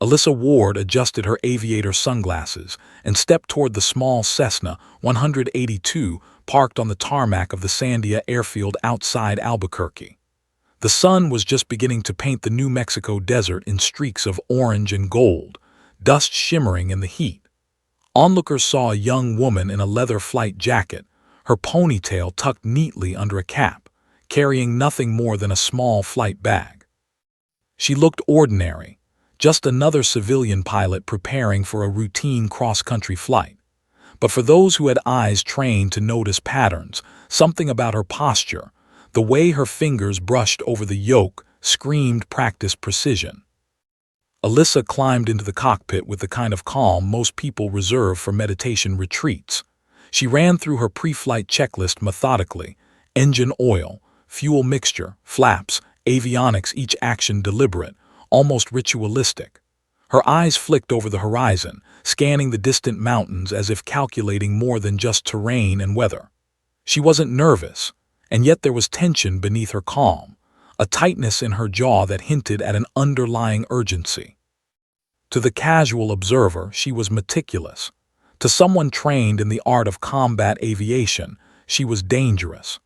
Alyssa Ward adjusted her aviator sunglasses and stepped toward the small Cessna 182 parked on the tarmac of the Sandia airfield outside Albuquerque. The sun was just beginning to paint the New Mexico desert in streaks of orange and gold, dust shimmering in the heat. Onlookers saw a young woman in a leather flight jacket, her ponytail tucked neatly under a cap, carrying nothing more than a small flight bag. She looked ordinary, just another civilian pilot preparing for a routine cross-country flight. But for those who had eyes trained to notice patterns, something about her posture, the way her fingers brushed over the yoke, screamed practiced precision. Alyssa climbed into the cockpit with the kind of calm most people reserve for meditation retreats. She ran through her pre-flight checklist methodically: engine oil, fuel mixture, flaps, avionics, each action deliberate, almost ritualistic. Her eyes flicked over the horizon, scanning the distant mountains as if calculating more than just terrain and weather. She wasn't nervous, and yet there was tension beneath her calm, a tightness in her jaw that hinted at an underlying urgency. To the casual observer, she was meticulous. To someone trained in the art of combat aviation, she was dangerous.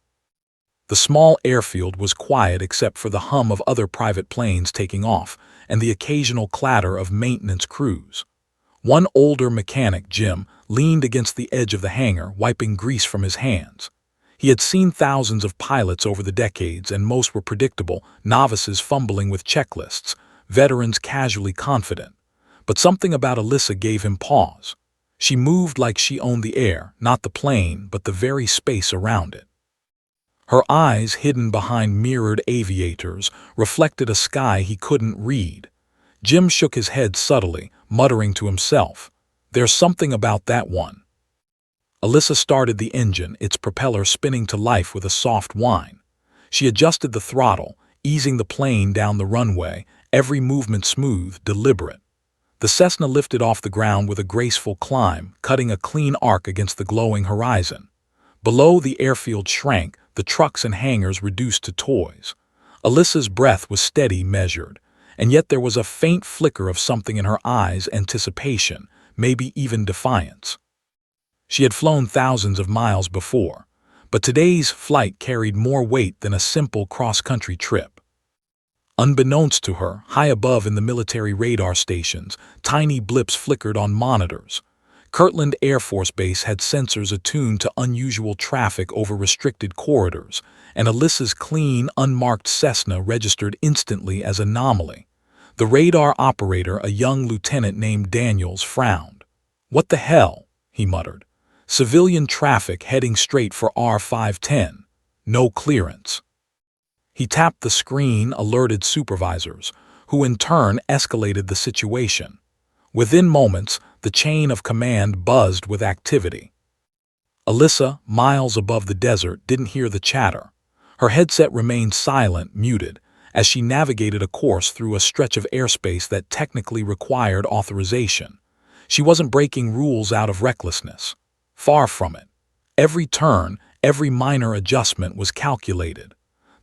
The small airfield was quiet except for the hum of other private planes taking off and the occasional clatter of maintenance crews. One older mechanic, Jim, leaned against the edge of the hangar, wiping grease from his hands. He had seen thousands of pilots over the decades, and most were predictable, novices fumbling with checklists, veterans casually confident. But something about Alyssa gave him pause. She moved like she owned the air, not the plane, but the very space around it. Her eyes, hidden behind mirrored aviators, reflected a sky he couldn't read. Jim shook his head subtly, muttering to himself, "There's something about that one." Alyssa started the engine, its propeller spinning to life with a soft whine. She adjusted the throttle, easing the plane down the runway, every movement smooth, deliberate. The Cessna lifted off the ground with a graceful climb, cutting a clean arc against the glowing horizon. Below, the airfield shrank, the trucks and hangars reduced to toys. Alyssa's breath was steady, measured, and yet there was a faint flicker of something in her eyes: anticipation, maybe even defiance. She had flown thousands of miles before, but today's flight carried more weight than a simple cross-country trip. Unbeknownst to her, high above in the military radar stations, tiny blips flickered on monitors. Kirtland Air Force Base had sensors attuned to unusual traffic over restricted corridors, and Alyssa's clean, unmarked Cessna registered instantly as anomaly. The radar operator, a young lieutenant named Daniels, frowned. "What the hell?" he muttered. "Civilian traffic heading straight for R510. No clearance." He tapped the screen, alerted supervisors, who in turn escalated the situation. Within moments, the chain of command buzzed with activity. Alyssa, miles above the desert, didn't hear the chatter. Her headset remained silent, muted, as she navigated a course through a stretch of airspace that technically required authorization. She wasn't breaking rules out of recklessness. Far from it. Every turn, every minor adjustment was calculated.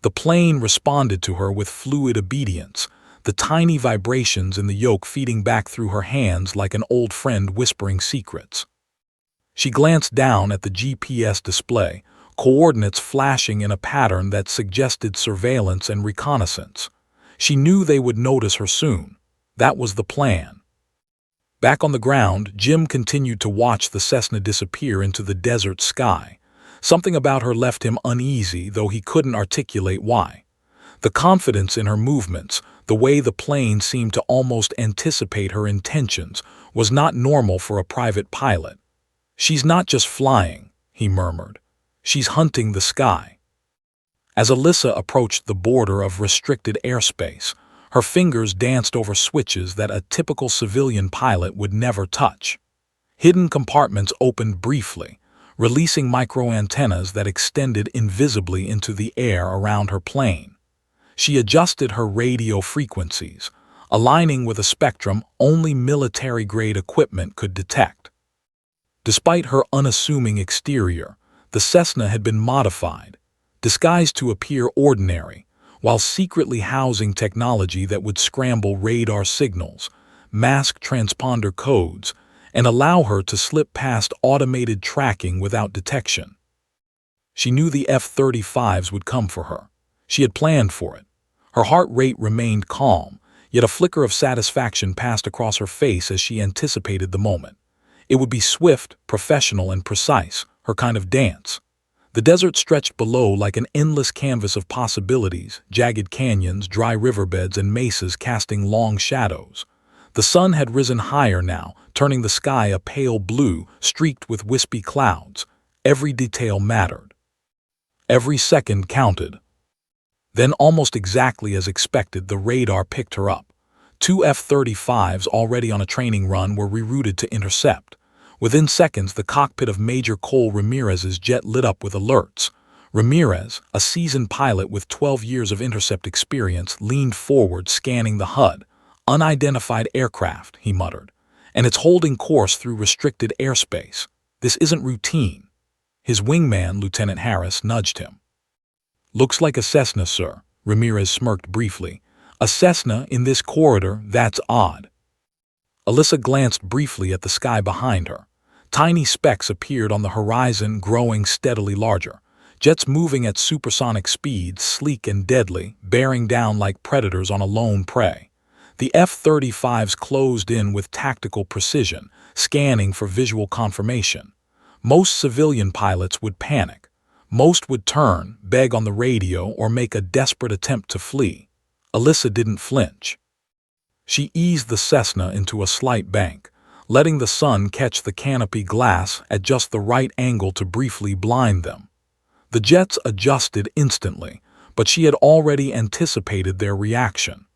The plane responded to her with fluid obedience, the tiny vibrations in the yoke feeding back through her hands like an old friend whispering secrets. She glanced down at the GPS display, coordinates flashing in a pattern that suggested surveillance and reconnaissance. She knew they would notice her soon. That was the plan. Back on the ground, Jim continued to watch the Cessna disappear into the desert sky. Something about her left him uneasy, though he couldn't articulate why. The confidence in her movements, the way the plane seemed to almost anticipate her intentions, was not normal for a private pilot. "She's not just flying," he murmured. "She's hunting the sky." As Alyssa approached the border of restricted airspace, her fingers danced over switches that a typical civilian pilot would never touch. Hidden compartments opened briefly, releasing microantennas that extended invisibly into the air around her plane. She adjusted her radio frequencies, aligning with a spectrum only military-grade equipment could detect. Despite her unassuming exterior, the Cessna had been modified, disguised to appear ordinary, while secretly housing technology that would scramble radar signals, mask transponder codes, and allow her to slip past automated tracking without detection. She knew the F-35s would come for her. She had planned for it. Her heart rate remained calm, yet a flicker of satisfaction passed across her face as she anticipated the moment. It would be swift, professional, and precise, her kind of dance. The desert stretched below like an endless canvas of possibilities, jagged canyons, dry riverbeds, and mesas casting long shadows. The sun had risen higher now, turning the sky a pale blue, streaked with wispy clouds. Every detail mattered. Every second counted. Then, almost exactly as expected, the radar picked her up. 2 F-35s already on a training run were rerouted to intercept. Within seconds, the cockpit of Major Cole Ramirez's jet lit up with alerts. Ramirez, a seasoned pilot with 12 years of intercept experience, leaned forward, scanning the HUD. "Unidentified aircraft," he muttered, "and it's holding course through restricted airspace. This isn't routine." His wingman, Lieutenant Harris, nudged him. "Looks like a Cessna, sir," Ramirez smirked briefly. "A Cessna in this corridor, that's odd." Alyssa glanced briefly at the sky behind her. Tiny specks appeared on the horizon, growing steadily larger. Jets moving at supersonic speeds, sleek and deadly, bearing down like predators on a lone prey. The F-35s closed in with tactical precision, scanning for visual confirmation. Most civilian pilots would panic. Most would turn, beg on the radio, or make a desperate attempt to flee. Alyssa didn't flinch. She eased the Cessna into a slight bank, letting the sun catch the canopy glass at just the right angle to briefly blind them. The jets adjusted instantly, but she had already anticipated their reaction.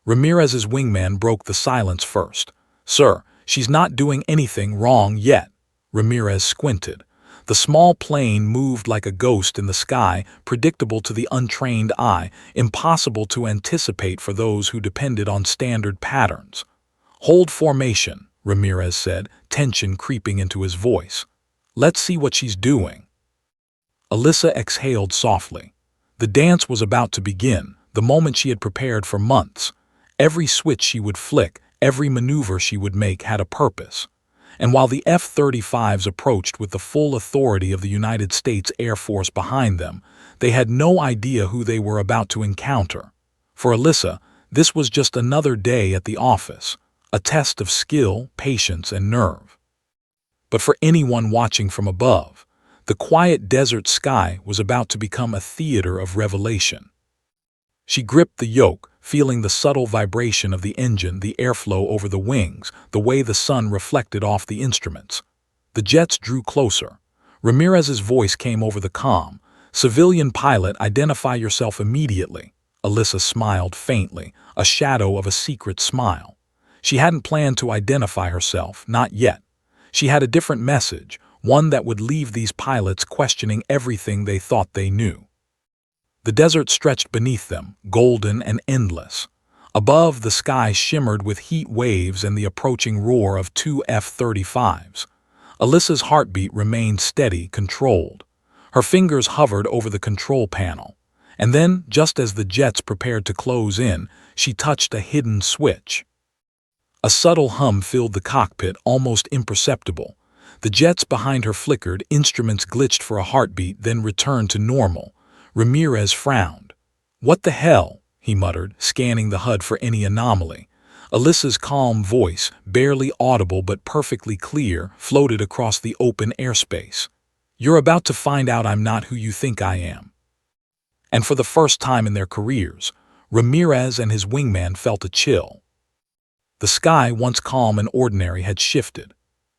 Ramirez's wingman broke the silence first. "Sir, she's not doing anything wrong yet." Ramirez squinted. The small plane moved like a ghost in the sky, predictable to the untrained eye, impossible to anticipate for those who depended on standard patterns. "Hold formation," Ramirez said, tension creeping into his voice. "Let's see what she's doing." Alyssa exhaled softly. The dance was about to begin, the moment she had prepared for months. Every switch she would flick, every maneuver she would make had a purpose. And while the F-35s approached with the full authority of the United States Air Force behind them, they had no idea who they were about to encounter. For Alyssa, this was just another day at the office, a test of skill, patience, and nerve. But for anyone watching from above, the quiet desert sky was about to become a theater of revelation. She gripped the yoke, feeling the subtle vibration of the engine, the airflow over the wings, the way the sun reflected off the instruments. The jets drew closer. Ramirez's voice came over the comm. "Civilian pilot, identify yourself immediately." Alyssa smiled faintly, a shadow of a secret smile. She hadn't planned to identify herself, not yet. She had a different message, one that would leave these pilots questioning everything they thought they knew. The desert stretched beneath them, golden and endless. Above, the sky shimmered with heat waves and the approaching roar of 2 F-35s. Alyssa's heartbeat remained steady, controlled. Her fingers hovered over the control panel. And then, just as the jets prepared to close in, she touched a hidden switch. A subtle hum filled the cockpit, almost imperceptible. The jets behind her flickered, instruments glitched for a heartbeat, then returned to normal. Ramirez frowned. "What the hell?" he muttered, scanning the HUD for any anomaly. Alyssa's calm voice, barely audible but perfectly clear, floated across the open airspace. "You're about to find out I'm not who you think I am." And for the first time in their careers, Ramirez and his wingman felt a chill. The sky, once calm and ordinary, had shifted.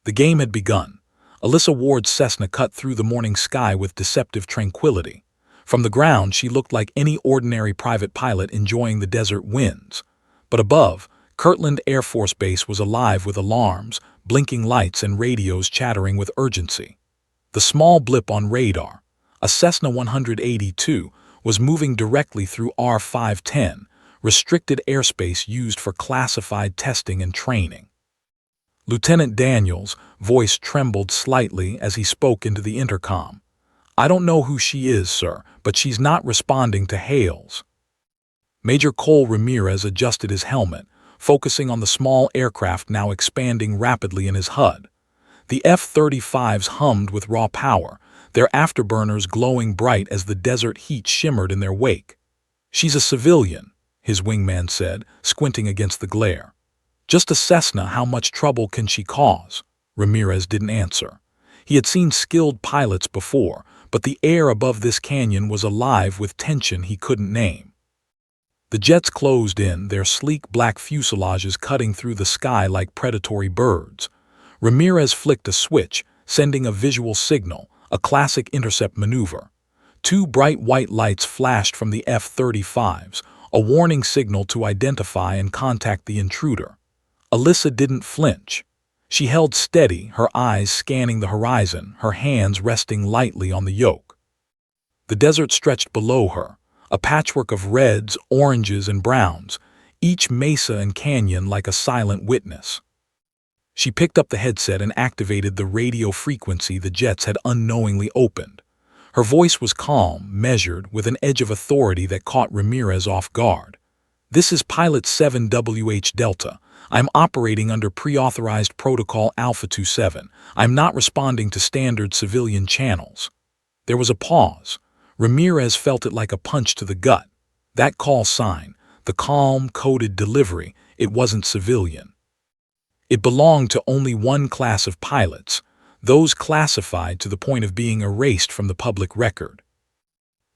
The game had begun. Alyssa Ward's Cessna cut through the morning sky with deceptive tranquility. From the ground, she looked like any ordinary private pilot enjoying the desert winds. But above, Kirtland Air Force Base was alive with alarms, blinking lights, and radios chattering with urgency. The small blip on radar, a Cessna 182, was moving directly through R510, restricted airspace used for classified testing and training. Lieutenant Daniels' voice trembled slightly as he spoke into the intercom. "I don't know who she is, sir, but she's not responding to hails." Major Cole Ramirez adjusted his helmet, focusing on the small aircraft now expanding rapidly in his HUD. The F-35s hummed with raw power, their afterburners glowing bright as the desert heat shimmered in their wake. "She's a civilian," his wingman said, squinting against the glare. "Just a Cessna, how much trouble can she cause?" Ramirez didn't answer. He had seen skilled pilots before, but the air above this canyon was alive with tension he couldn't name. The jets closed in, their sleek black fuselages cutting through the sky like predatory birds. Ramirez flicked a switch, sending a visual signal, a classic intercept maneuver. Two bright white lights flashed from the F-35s, a warning signal to identify and contact the intruder. Alyssa didn't flinch. She held steady, her eyes scanning the horizon, her hands resting lightly on the yoke. The desert stretched below her, a patchwork of reds, oranges, and browns, each mesa and canyon like a silent witness. She picked up the headset and activated the radio frequency the jets had unknowingly opened. Her voice was calm, measured, with an edge of authority that caught Ramirez off guard. "This is Pilot 7WH Delta. I'm operating under pre-authorized protocol Alpha 27. I'm not responding to standard civilian channels." There was a pause. Ramirez felt it like a punch to the gut. That call sign, the calm, coded delivery, it wasn't civilian. It belonged to only one class of pilots, those classified to the point of being erased from the public record.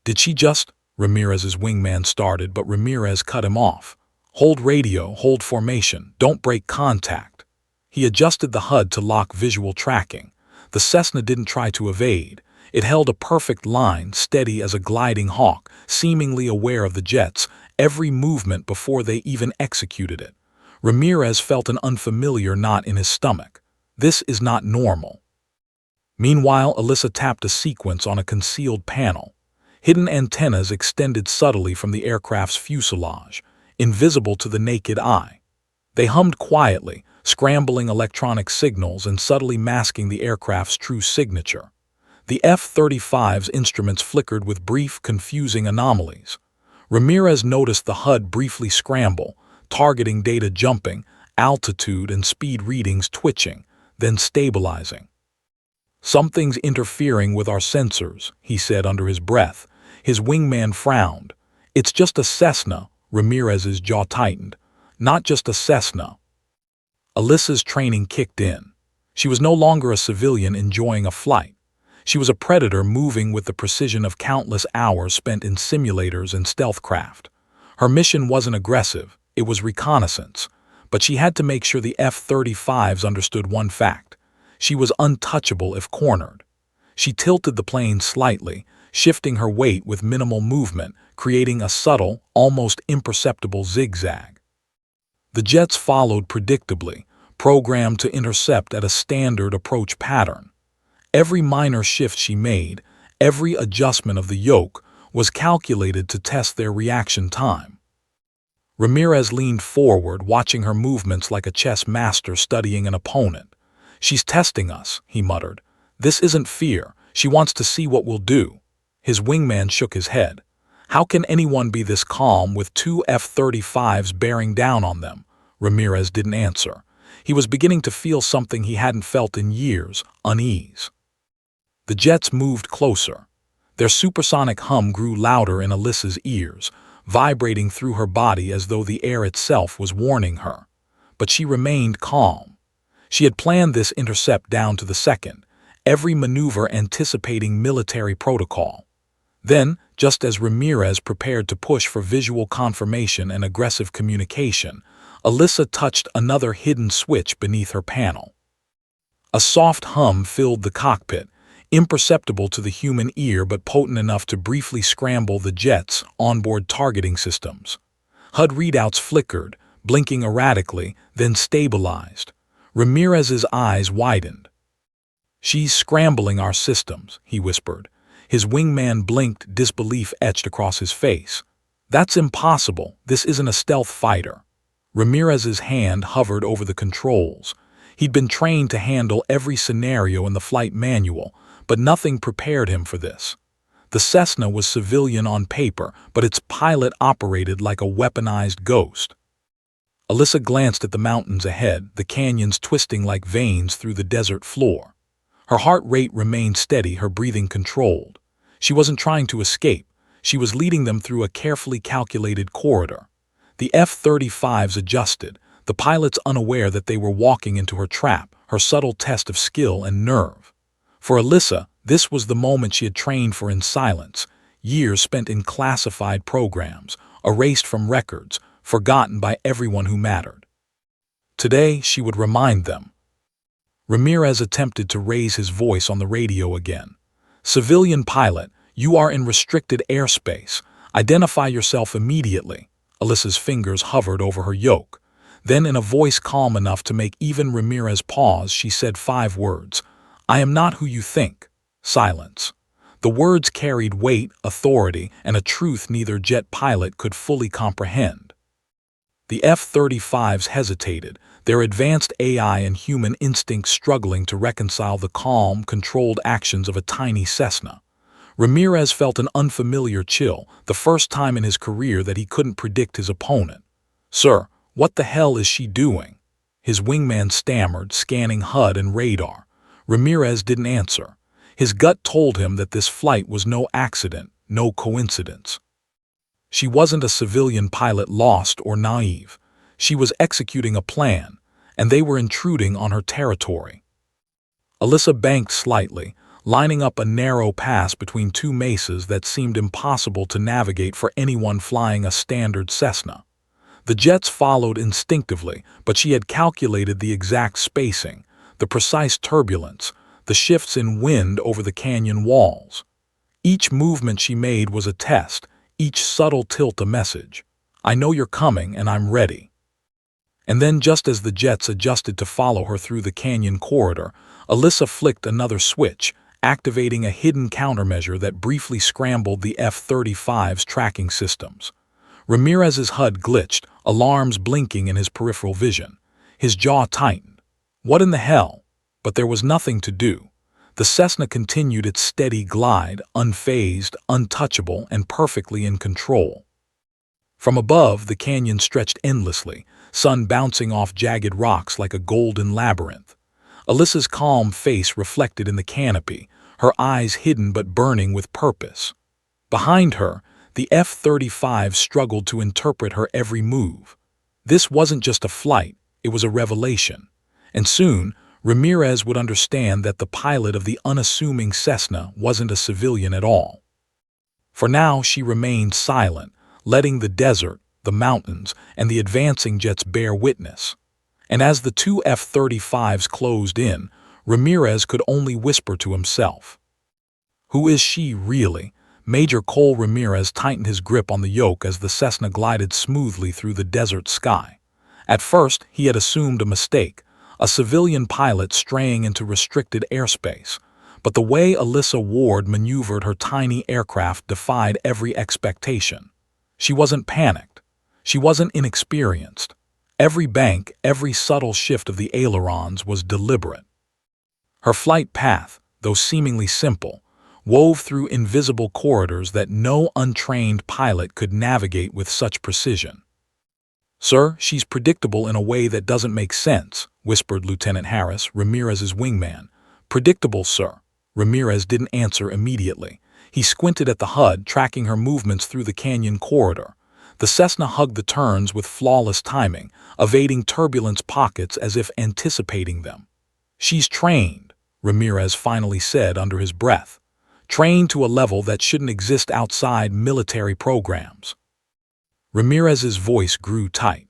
"Did she just—" Ramirez's wingman started, but Ramirez cut him off. "Hold radio, hold formation, don't break contact." He adjusted the HUD to lock visual tracking. The Cessna didn't try to evade. It held a perfect line, steady as a gliding hawk, seemingly aware of the jets, every movement before they even executed it. Ramirez felt an unfamiliar knot in his stomach. This is not normal. Meanwhile, Alyssa tapped a sequence on a concealed panel. Hidden antennas extended subtly from the aircraft's fuselage, invisible to the naked eye. They hummed quietly, scrambling electronic signals and subtly masking the aircraft's true signature. The F-35's instruments flickered with brief, confusing anomalies. Ramirez noticed the HUD briefly scramble, targeting data jumping, altitude and speed readings twitching, then stabilizing. "Something's interfering with our sensors," he said under his breath. His wingman frowned. "It's just a Cessna," Ramirez's jaw tightened. "Not just a Cessna." Alyssa's training kicked in. She was no longer a civilian enjoying a flight. She was a predator moving with the precision of countless hours spent in simulators and stealth craft. Her mission wasn't aggressive, it was reconnaissance. But she had to make sure the F-35s understood one fact. She was untouchable if cornered. She tilted the plane slightly, shifting her weight with minimal movement, creating a subtle, almost imperceptible zigzag. The jets followed predictably, programmed to intercept at a standard approach pattern. Every minor shift she made, every adjustment of the yoke, was calculated to test their reaction time. Ramirez leaned forward, watching her movements like a chess master studying an opponent. "She's testing us," he muttered. "This isn't fear. She wants to see what we'll do." His wingman shook his head. "How can anyone be this calm with two F-35s bearing down on them?" Ramirez didn't answer. He was beginning to feel something he hadn't felt in years, unease. The jets moved closer. Their supersonic hum grew louder in Alyssa's ears, vibrating through her body as though the air itself was warning her. But she remained calm. She had planned this intercept down to the second, every maneuver anticipating military protocol. Then, just as Ramirez prepared to push for visual confirmation and aggressive communication, Alyssa touched another hidden switch beneath her panel. A soft hum filled the cockpit, imperceptible to the human ear but potent enough to briefly scramble the jet's onboard targeting systems. HUD readouts flickered, blinking erratically, then stabilized. Ramirez's eyes widened. "She's scrambling our systems," he whispered. His wingman blinked, disbelief etched across his face. "That's impossible. This isn't a stealth fighter." Ramirez's hand hovered over the controls. He'd been trained to handle every scenario in the flight manual, but nothing prepared him for this. The Cessna was civilian on paper, but its pilot operated like a weaponized ghost. Alyssa glanced at the mountains ahead, the canyons twisting like veins through the desert floor. Her heart rate remained steady, her breathing controlled. She wasn't trying to escape. She was leading them through a carefully calculated corridor. The F-35s adjusted, the pilots unaware that they were walking into her trap, her subtle test of skill and nerve. For Alyssa, this was the moment she had trained for in silence, years spent in classified programs, erased from records, forgotten by everyone who mattered. Today, she would remind them. Ramirez attempted to raise his voice on the radio again. "Civilian pilot, you are in restricted airspace. Identify yourself immediately." Alyssa's fingers hovered over her yoke. Then, in a voice calm enough to make even Ramirez pause, she said 5 words. "I am not who you think." Silence. The words carried weight, authority, and a truth neither jet pilot could fully comprehend. The F-35s hesitated, their advanced AI and human instincts struggling to reconcile the calm, controlled actions of a tiny Cessna. Ramirez felt an unfamiliar chill, the first time in his career that he couldn't predict his opponent. "Sir, what the hell is she doing?" His wingman stammered, scanning HUD and radar. Ramirez didn't answer. His gut told him that this flight was no accident, no coincidence. She wasn't a civilian pilot lost or naive. She was executing a plan, and they were intruding on her territory. Alyssa banked slightly, lining up a narrow pass between 2 mesas that seemed impossible to navigate for anyone flying a standard Cessna. The jets followed instinctively, but she had calculated the exact spacing, the precise turbulence, the shifts in wind over the canyon walls. Each movement she made was a test, each subtle tilt a message. "I know you're coming, and I'm ready." And then, just as the jets adjusted to follow her through the canyon corridor, Alyssa flicked another switch, activating a hidden countermeasure that briefly scrambled the F-35's tracking systems. Ramirez's HUD glitched, alarms blinking in his peripheral vision. His jaw tightened. What in the hell? But there was nothing to do. The Cessna continued its steady glide, unfazed, untouchable, and perfectly in control. From above, the canyon stretched endlessly, sun bouncing off jagged rocks like a golden labyrinth. Alyssa's calm face reflected in the canopy, her eyes hidden but burning with purpose. Behind her, the F-35 struggled to interpret her every move. This wasn't just a flight, it was a revelation. And soon, Ramirez would understand that the pilot of the unassuming Cessna wasn't a civilian at all. For now, she remained silent, letting the desert, the mountains, and the advancing jets bear witness. And as the 2 F-35s closed in, Ramirez could only whisper to himself. Who is she, really? Major Cole Ramirez tightened his grip on the yoke as the Cessna glided smoothly through the desert sky. At first, he had assumed a mistake, a civilian pilot straying into restricted airspace. But the way Alyssa Ward maneuvered her tiny aircraft defied every expectation. She wasn't panicked. She wasn't inexperienced. Every bank, every subtle shift of the ailerons was deliberate. Her flight path, though seemingly simple, wove through invisible corridors that no untrained pilot could navigate with such precision. "Sir, she's predictable in a way that doesn't make sense," whispered Lieutenant Harris, Ramirez's wingman. "Predictable, sir." Ramirez didn't answer immediately. He squinted at the HUD, tracking her movements through the canyon corridor. The Cessna hugged the turns with flawless timing, evading turbulence pockets as if anticipating them. "She's trained," Ramirez finally said under his breath. "Trained to a level that shouldn't exist outside military programs." Ramirez's voice grew tight.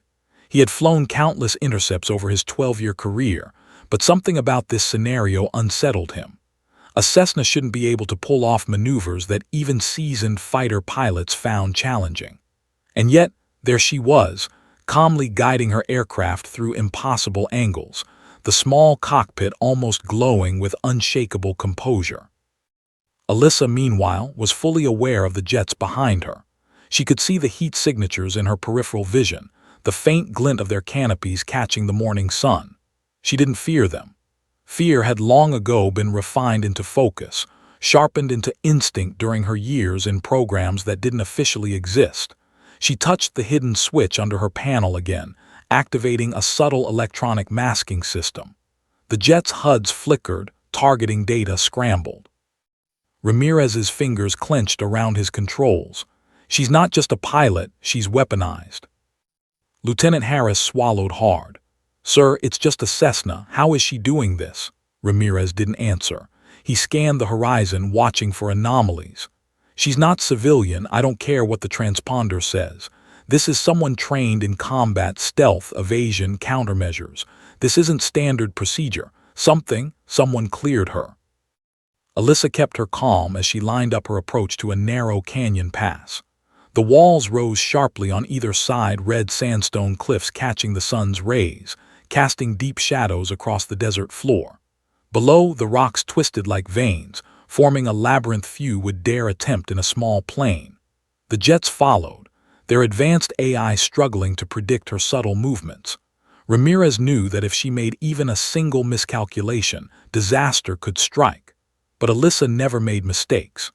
He had flown countless intercepts over his 12-year career, but something about this scenario unsettled him. A Cessna shouldn't be able to pull off maneuvers that even seasoned fighter pilots found challenging. And yet, there she was, calmly guiding her aircraft through impossible angles, the small cockpit almost glowing with unshakable composure. Alyssa, meanwhile, was fully aware of the jets behind her. She could see the heat signatures in her peripheral vision, the faint glint of their canopies catching the morning sun. She didn't fear them. Fear had long ago been refined into focus, sharpened into instinct during her years in programs that didn't officially exist. She touched the hidden switch under her panel again, activating a subtle electronic masking system. The jet's HUDs flickered, targeting data scrambled. Ramirez's fingers clenched around his controls. She's not just a pilot, she's weaponized. Lieutenant Harris swallowed hard. "Sir, it's just a Cessna. How is she doing this?" Ramirez didn't answer. He scanned the horizon, watching for anomalies. "She's not civilian. I don't care what the transponder says. This is someone trained in combat, stealth, evasion, countermeasures. This isn't standard procedure. Someone cleared her." Alyssa kept her calm as she lined up her approach to a narrow canyon pass. The walls rose sharply on either side, red sandstone cliffs catching the sun's rays, casting deep shadows across the desert floor. Below, the rocks twisted like veins, forming a labyrinth few would dare attempt in a small plane. The jets followed, their advanced AI struggling to predict her subtle movements. Ramirez knew that if she made even a single miscalculation, disaster could strike. But Alyssa never made mistakes.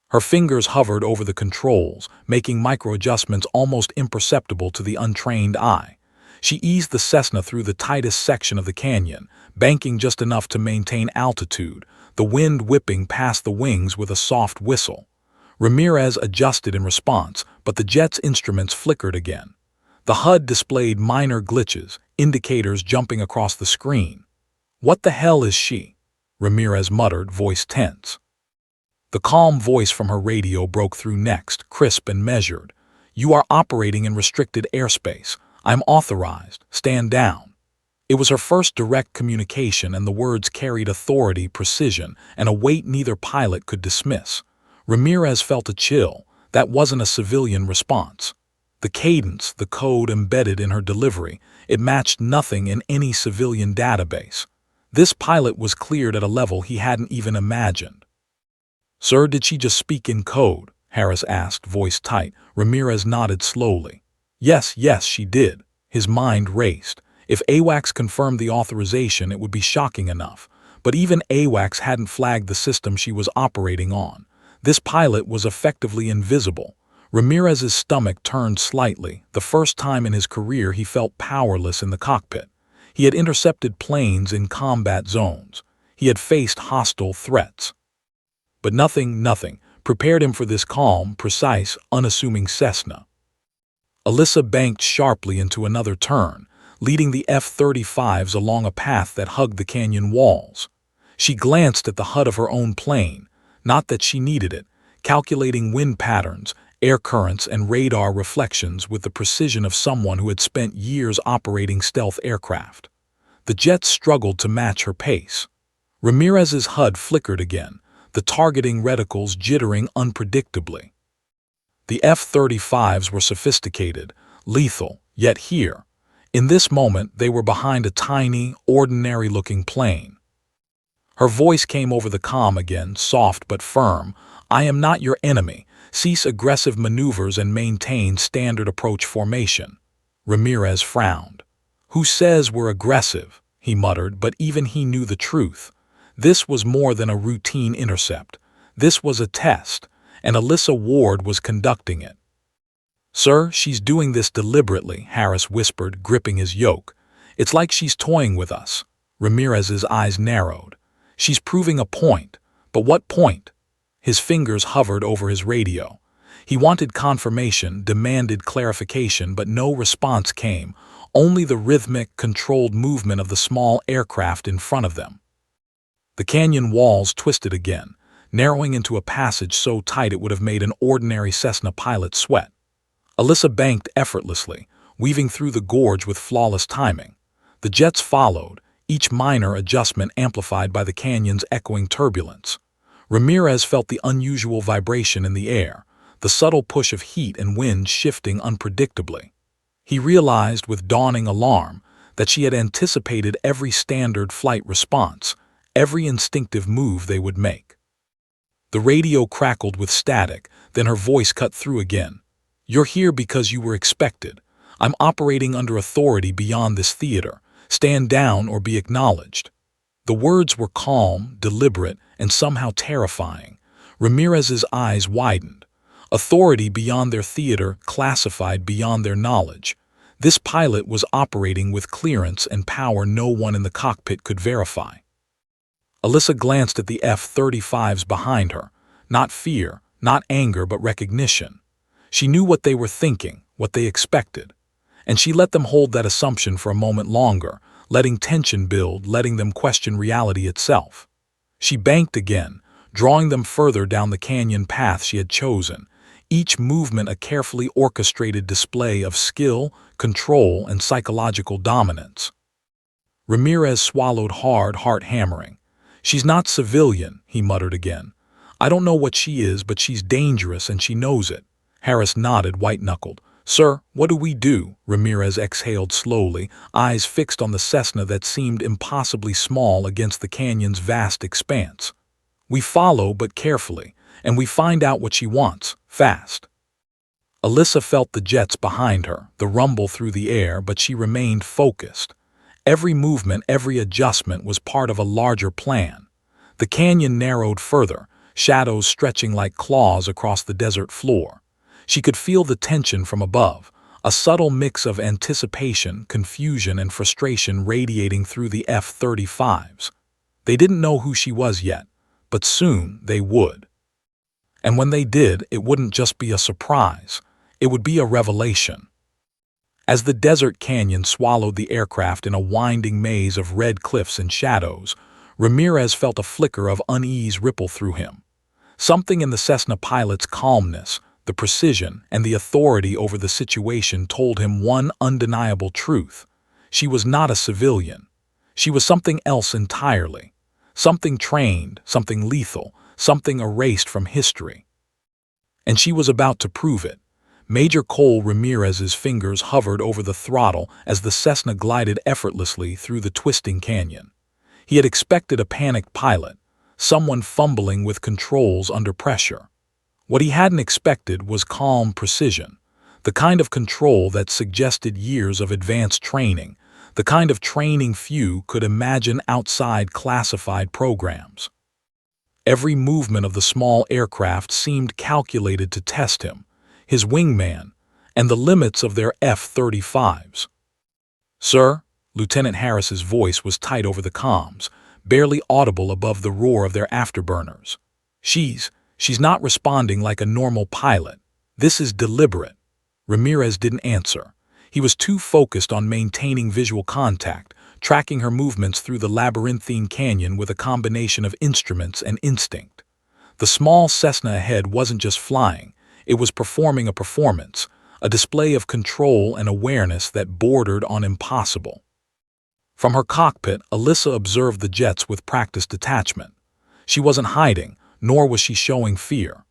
Her fingers hovered over the controls, making micro-adjustments almost imperceptible to the untrained eye. She eased the Cessna through the tightest section of the canyon, banking just enough to maintain altitude, the wind whipping past the wings with a soft whistle. Ramirez adjusted in response, but the jet's instruments flickered again. The HUD displayed minor glitches, indicators jumping across the screen. "What the hell is she?" Ramirez muttered, voice tense. The calm voice from her radio broke through next, crisp and measured. "You are operating in restricted airspace. I'm authorized. Stand down." It was her first direct communication, and the words carried authority, precision, and a weight neither pilot could dismiss. Ramirez felt a chill. That wasn't a civilian response. The cadence, the code embedded in her delivery, it matched nothing in any civilian database. This pilot was cleared at a level he hadn't even imagined. "Sir, did she just speak in code?" Harris asked, voice tight. Ramirez nodded slowly. Yes, she did." His mind raced. If AWACS confirmed the authorization, it would be shocking enough. But even AWACS hadn't flagged the system she was operating on. This pilot was effectively invisible. Ramirez's stomach turned slightly, the first time in his career he felt powerless in the cockpit. He had intercepted planes in combat zones. He had faced hostile threats. But nothing prepared him for this calm, precise, unassuming Cessna. Alyssa banked sharply into another turn, leading the F-35s along a path that hugged the canyon walls. She glanced at the HUD of her own plane, not that she needed it, calculating wind patterns, air currents, and radar reflections with the precision of someone who had spent years operating stealth aircraft. The jets struggled to match her pace. Ramirez's HUD flickered again, the targeting reticles jittering unpredictably. The F-35s were sophisticated, lethal, yet here, in this moment, they were behind a tiny, ordinary-looking plane. Her voice came over the comm again, soft but firm. "I am not your enemy. Cease aggressive maneuvers and maintain standard approach formation." Ramirez frowned. "Who says we're aggressive?" he muttered, but even he knew the truth. This was more than a routine intercept. This was a test, and Alyssa Ward was conducting it. "Sir, she's doing this deliberately," Harris whispered, gripping his yoke. "It's like she's toying with us." Ramirez's eyes narrowed. "She's proving a point. But what point?" His fingers hovered over his radio. He wanted confirmation, demanded clarification, but no response came, only the rhythmic, controlled movement of the small aircraft in front of them. The canyon walls twisted again, narrowing into a passage so tight it would have made an ordinary Cessna pilot sweat. Alyssa banked effortlessly, weaving through the gorge with flawless timing. The jets followed, each minor adjustment amplified by the canyon's echoing turbulence. Ramirez felt the unusual vibration in the air, the subtle push of heat and wind shifting unpredictably. He realized with dawning alarm that she had anticipated every standard flight response, every instinctive move they would make. The radio crackled with static, then her voice cut through again. "You're here because you were expected. I'm operating under authority beyond this theater. Stand down or be acknowledged." The words were calm, deliberate, and somehow terrifying. Ramirez's eyes widened. Authority beyond their theater, classified beyond their knowledge. This pilot was operating with clearance and power no one in the cockpit could verify. Alyssa glanced at the F-35s behind her. Not fear, not anger, but recognition. She knew what they were thinking, what they expected. And she let them hold that assumption for a moment longer, letting tension build, letting them question reality itself. She banked again, drawing them further down the canyon path she had chosen, each movement a carefully orchestrated display of skill, control, and psychological dominance. Ramirez swallowed hard, heart hammering. "She's not civilian," he muttered again. "I don't know what she is, but she's dangerous and she knows it." Harris nodded, white-knuckled. "Sir, what do we do?" Ramirez exhaled slowly, eyes fixed on the Cessna that seemed impossibly small against the canyon's vast expanse. "We follow, but carefully, and we find out what she wants, fast." Alyssa felt the jets behind her, the rumble through the air, but she remained focused. Every movement, every adjustment was part of a larger plan. The canyon narrowed further, shadows stretching like claws across the desert floor. She could feel the tension from above, a subtle mix of anticipation, confusion, and frustration radiating through the F-35s. They didn't know who she was yet, but soon they would. And when they did, it wouldn't just be a surprise. It would be a revelation. As the desert canyon swallowed the aircraft in a winding maze of red cliffs and shadows, Ramirez felt a flicker of unease ripple through him. Something in the Cessna pilot's calmness, the precision, and the authority over the situation told him one undeniable truth. She was not a civilian. She was something else entirely. Something trained, something lethal, something erased from history. And she was about to prove it. Major Cole Ramirez's fingers hovered over the throttle as the Cessna glided effortlessly through the twisting canyon. He had expected a panicked pilot, someone fumbling with controls under pressure. What he hadn't expected was calm precision, the kind of control that suggested years of advanced training, the kind of training few could imagine outside classified programs. Every movement of the small aircraft seemed calculated to test him, his wingman, and the limits of their F-35s. "Sir," Lieutenant Harris's voice was tight over the comms, barely audible above the roar of their afterburners. She's not responding like a normal pilot. This is deliberate." Ramirez didn't answer. He was too focused on maintaining visual contact, tracking her movements through the labyrinthine canyon with a combination of instruments and instinct. The small Cessna ahead wasn't just flying. It was performing a performance, a display of control and awareness that bordered on impossible. From her cockpit, Alyssa observed the jets with practiced detachment. She wasn't hiding, nor was she showing fear.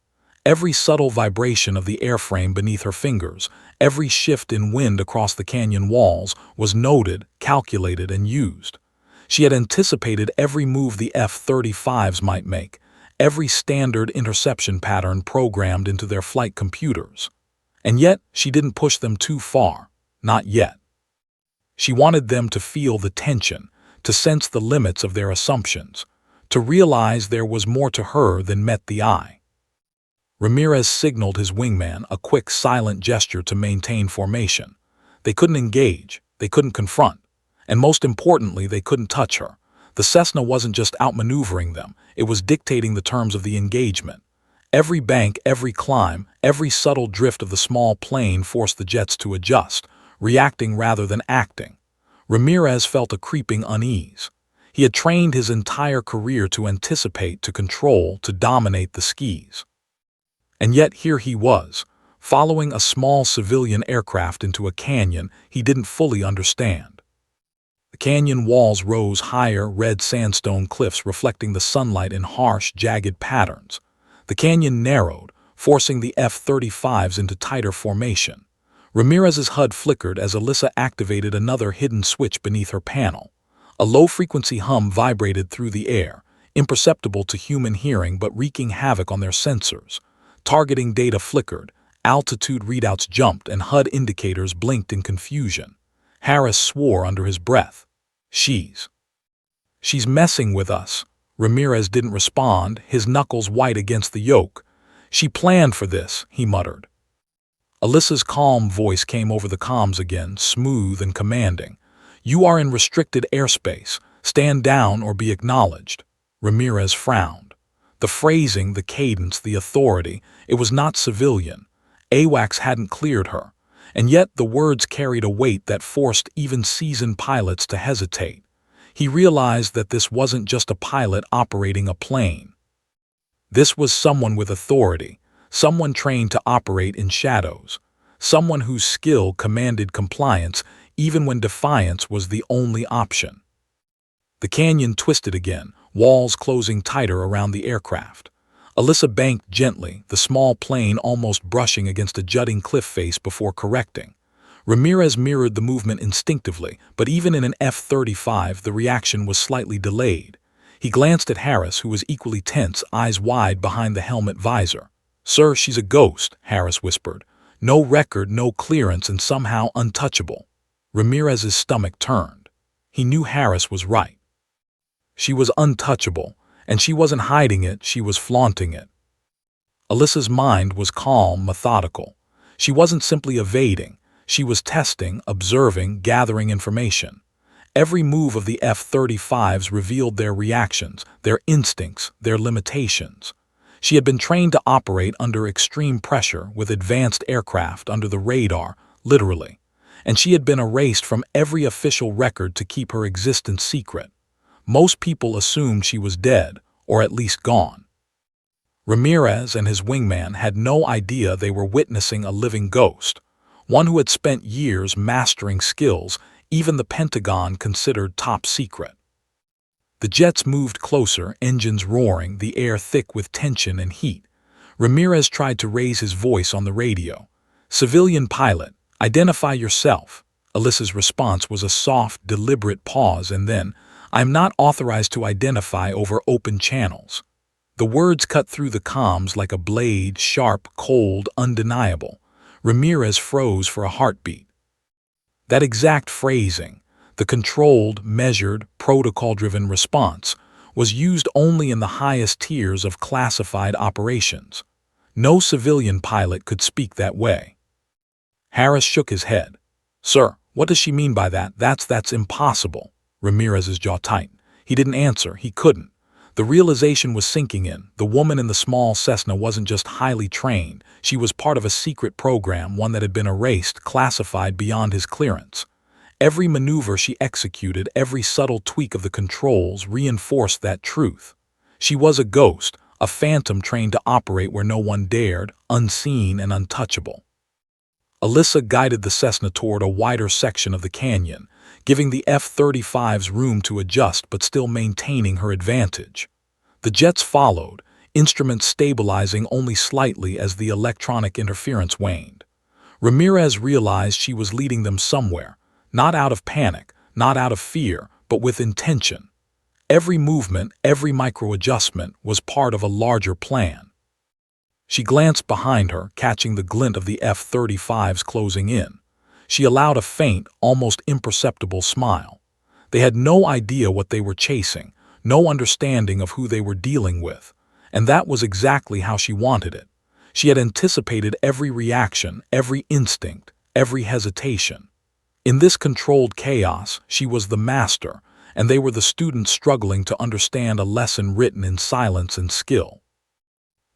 Every subtle vibration of the airframe beneath her fingers, every shift in wind across the canyon walls, was noted, calculated, and used. She had anticipated every move the F-35s might make, every standard interception pattern programmed into their flight computers. And yet, she didn't push them too far. Not yet. She wanted them to feel the tension, to sense the limits of their assumptions, to realize there was more to her than met the eye. Ramirez signaled his wingman, a quick, silent gesture to maintain formation. They couldn't engage, they couldn't confront, and most importantly, they couldn't touch her. The Cessna wasn't just outmaneuvering them, it was dictating the terms of the engagement. Every bank, every climb, every subtle drift of the small plane forced the jets to adjust, reacting rather than acting. Ramirez felt a creeping unease. He had trained his entire career to anticipate, to control, to dominate the skis. And yet here he was, following a small civilian aircraft into a canyon he didn't fully understand. The canyon walls rose higher, red sandstone cliffs reflecting the sunlight in harsh, jagged patterns. The canyon narrowed, forcing the F-35s into tighter formation. Ramirez's HUD flickered as Alyssa activated another hidden switch beneath her panel. A low-frequency hum vibrated through the air, imperceptible to human hearing but wreaking havoc on their sensors. Targeting data flickered, altitude readouts jumped, and HUD indicators blinked in confusion. Harris swore under his breath. She's messing with us." Ramirez didn't respond, his knuckles white against the yoke. "She planned for this," he muttered. Alyssa's calm voice came over the comms again, smooth and commanding. "You are in restricted airspace. Stand down or be acknowledged." Ramirez frowned. The phrasing, the cadence, the authority, it was not civilian. AWACS hadn't cleared her. And yet the words carried a weight that forced even seasoned pilots to hesitate. He realized that this wasn't just a pilot operating a plane. This was someone with authority, someone trained to operate in shadows, someone whose skill commanded compliance even when defiance was the only option. The canyon twisted again, walls closing tighter around the aircraft. Alyssa banked gently, the small plane almost brushing against a jutting cliff face before correcting. Ramirez mirrored the movement instinctively, but even in an F-35, the reaction was slightly delayed. He glanced at Harris, who was equally tense, eyes wide behind the helmet visor. "Sir, she's a ghost," Harris whispered. "No record, no clearance, and somehow untouchable." Ramirez's stomach turned. He knew Harris was right. She was untouchable, and she wasn't hiding it, she was flaunting it. Alyssa's mind was calm, methodical. She wasn't simply evading. She was testing, observing, gathering information. Every move of the F-35s revealed their reactions, their instincts, their limitations. She had been trained to operate under extreme pressure with advanced aircraft under the radar, literally. And she had been erased from every official record to keep her existence secret. Most people assumed she was dead, or at least gone. Ramirez and his wingman had no idea they were witnessing a living ghost, one who had spent years mastering skills even the Pentagon considered top secret. The jets moved closer, engines roaring, the air thick with tension and heat. Ramirez tried to raise his voice on the radio. "Civilian pilot, identify yourself." Alyssa's response was a soft, deliberate pause, and then, "I'm not authorized to identify over open channels." The words cut through the comms like a blade, sharp, cold, undeniable. Ramirez froze for a heartbeat. That exact phrasing, the controlled, measured, protocol-driven response, was used only in the highest tiers of classified operations. No civilian pilot could speak that way. Harris shook his head. "Sir, what does she mean by that? That's impossible." Ramirez's jaw tightened. He didn't answer. He couldn't. The realization was sinking in. The woman in the small Cessna wasn't just highly trained. She was part of a secret program, one that had been erased, classified beyond his clearance. Every maneuver she executed, every subtle tweak of the controls reinforced that truth. She was a ghost, a phantom trained to operate where no one dared, unseen and untouchable. Alyssa guided the Cessna toward a wider section of the canyon, giving the F-35s room to adjust but still maintaining her advantage. The jets followed, instruments stabilizing only slightly as the electronic interference waned. Ramirez realized she was leading them somewhere, not out of panic, not out of fear, but with intention. Every movement, every micro-adjustment was part of a larger plan. She glanced behind her, catching the glint of the F-35s closing in. She allowed a faint, almost imperceptible smile. They had no idea what they were chasing, no understanding of who they were dealing with, and that was exactly how she wanted it. She had anticipated every reaction, every instinct, every hesitation. In this controlled chaos, she was the master, and they were the students struggling to understand a lesson written in silence and skill.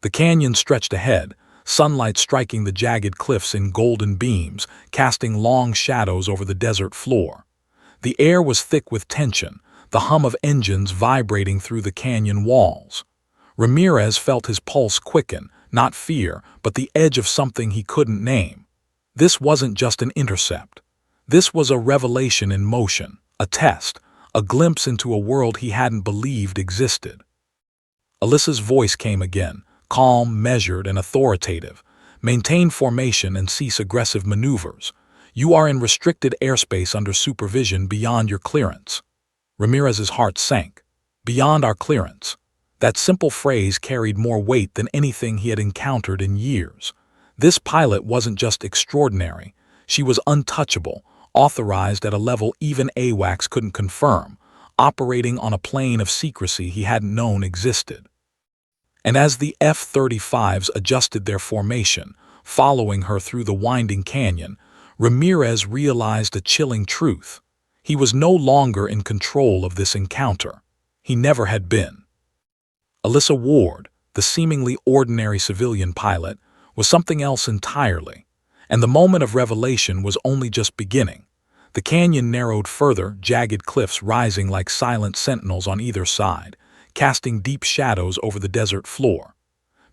The canyon stretched ahead, sunlight striking the jagged cliffs in golden beams, casting long shadows over the desert floor. The air was thick with tension, the hum of engines vibrating through the canyon walls. Ramirez felt his pulse quicken, not fear, but the edge of something he couldn't name. This wasn't just an intercept. This was a revelation in motion, a test, a glimpse into a world he hadn't believed existed. Alyssa's voice came again, calm, measured, and authoritative. "Maintain formation and cease aggressive maneuvers. You are in restricted airspace under supervision beyond your clearance." Ramirez's heart sank. Beyond our clearance. That simple phrase carried more weight than anything he had encountered in years. This pilot wasn't just extraordinary. She was untouchable, authorized at a level even AWACS couldn't confirm, operating on a plane of secrecy he hadn't known existed. And as the F-35s adjusted their formation, following her through the winding canyon, Ramirez realized a chilling truth. He was no longer in control of this encounter. He never had been. Alyssa Ward, the seemingly ordinary civilian pilot, was something else entirely, and the moment of revelation was only just beginning. The canyon narrowed further, jagged cliffs rising like silent sentinels on either side, casting deep shadows over the desert floor.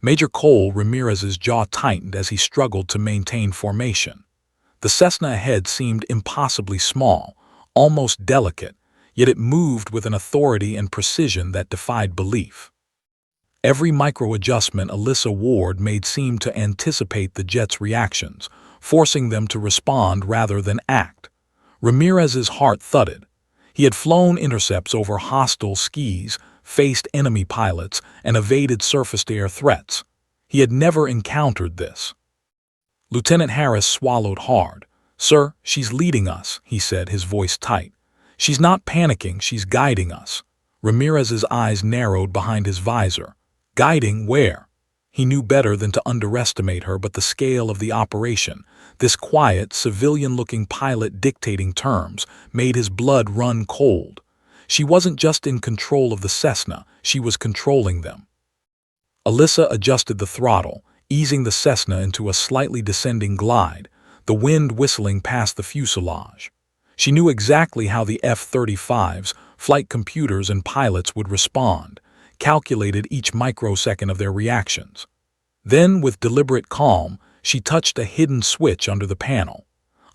Major Cole Ramirez's jaw tightened as he struggled to maintain formation. The Cessna ahead seemed impossibly small, almost delicate, yet it moved with an authority and precision that defied belief. Every micro-adjustment Alyssa Ward made seemed to anticipate the jet's reactions, forcing them to respond rather than act. Ramirez's heart thudded. He had flown intercepts over hostile skis, faced enemy pilots, and evaded surface-to-air threats. He had never encountered this. Lieutenant Harris swallowed hard. "Sir, she's leading us," he said, his voice tight. "She's not panicking, she's guiding us." Ramirez's eyes narrowed behind his visor. Guiding where? He knew better than to underestimate her, but the scale of the operation, this quiet, civilian-looking pilot dictating terms, made his blood run cold. She wasn't just in control of the Cessna, she was controlling them. Alyssa adjusted the throttle, easing the Cessna into a slightly descending glide, the wind whistling past the fuselage. She knew exactly how the F-35s, flight computers and pilots would respond, calculated each microsecond of their reactions. Then, with deliberate calm, she touched a hidden switch under the panel.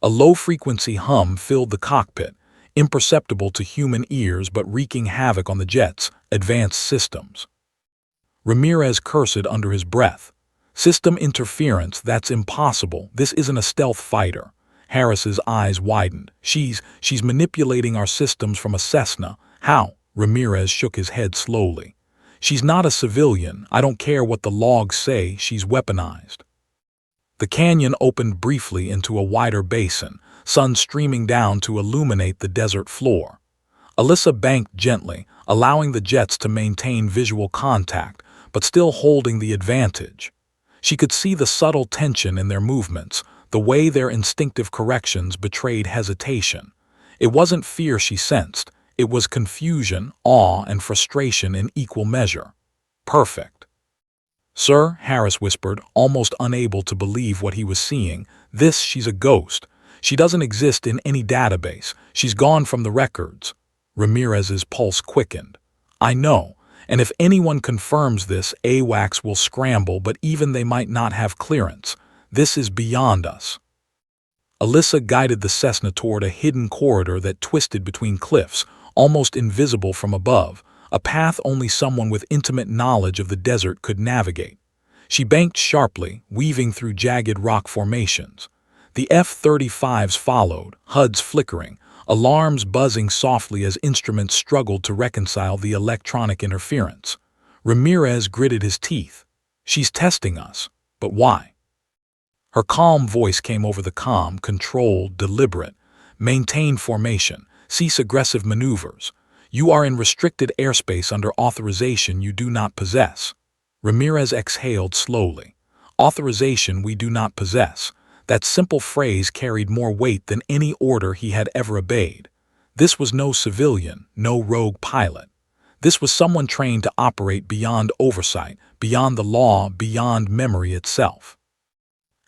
A low-frequency hum filled the cockpit, imperceptible to human ears but wreaking havoc on the jet's advanced systems. Ramirez cursed under his breath. "System interference, that's impossible. This isn't a stealth fighter." Harris's eyes widened. She's manipulating our systems from a Cessna." "How?" Ramirez shook his head slowly. "She's not a civilian. I don't care what the logs say, she's weaponized." The canyon opened briefly into a wider basin, sun streaming down to illuminate the desert floor. Alyssa banked gently, allowing the jets to maintain visual contact, but still holding the advantage. She could see the subtle tension in their movements, the way their instinctive corrections betrayed hesitation. It wasn't fear she sensed. It was confusion, awe, and frustration in equal measure. "Perfect." "Sir," Harris whispered, almost unable to believe what he was seeing, she's a ghost. She doesn't exist in any database. She's gone from the records." Ramirez's pulse quickened. "I know, and if anyone confirms this, AWACS will scramble, but even they might not have clearance. This is beyond us." Alyssa guided the Cessna toward a hidden corridor that twisted between cliffs, almost invisible from above, a path only someone with intimate knowledge of the desert could navigate. She banked sharply, weaving through jagged rock formations. The F-35s followed, HUDs flickering, alarms buzzing softly as instruments struggled to reconcile the electronic interference. Ramirez gritted his teeth. "She's testing us. But why?" Her calm voice came over the calm, controlled, deliberate. "Maintain formation. Cease aggressive maneuvers. You are in restricted airspace under authorization you do not possess." Ramirez exhaled slowly. "Authorization we do not possess." That simple phrase carried more weight than any order he had ever obeyed. This was no civilian, no rogue pilot. This was someone trained to operate beyond oversight, beyond the law, beyond memory itself.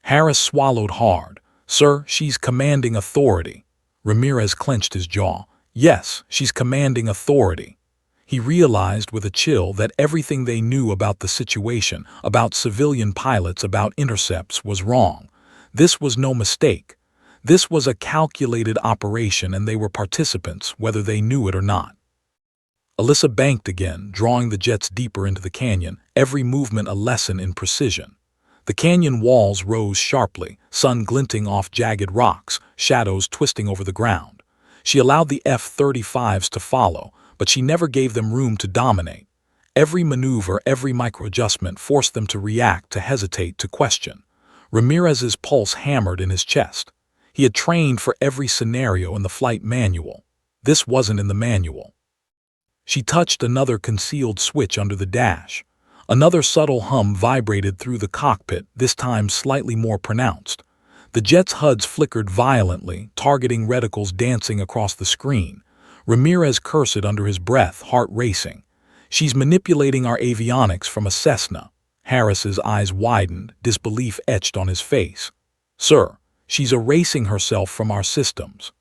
Harris swallowed hard. "Sir, she's commanding authority." Ramirez clenched his jaw. "Yes, she's commanding authority." He realized with a chill that everything they knew about the situation, about civilian pilots, about intercepts, was wrong. This was no mistake. This was a calculated operation, and they were participants, whether they knew it or not. Alyssa banked again, drawing the jets deeper into the canyon, every movement a lesson in precision. The canyon walls rose sharply, sun glinting off jagged rocks, shadows twisting over the ground. She allowed the F-35s to follow, but she never gave them room to dominate. Every maneuver, every microadjustment forced them to react, to hesitate, to question. Ramirez's pulse hammered in his chest. He had trained for every scenario in the flight manual. This wasn't in the manual. She touched another concealed switch under the dash. Another subtle hum vibrated through the cockpit, this time slightly more pronounced. The jet's HUDs flickered violently, targeting reticles dancing across the screen. Ramirez cursed under his breath, heart racing. "She's manipulating our avionics from a Cessna." Harris's eyes widened, disbelief etched on his face. "Sir, she's erasing herself from our systems."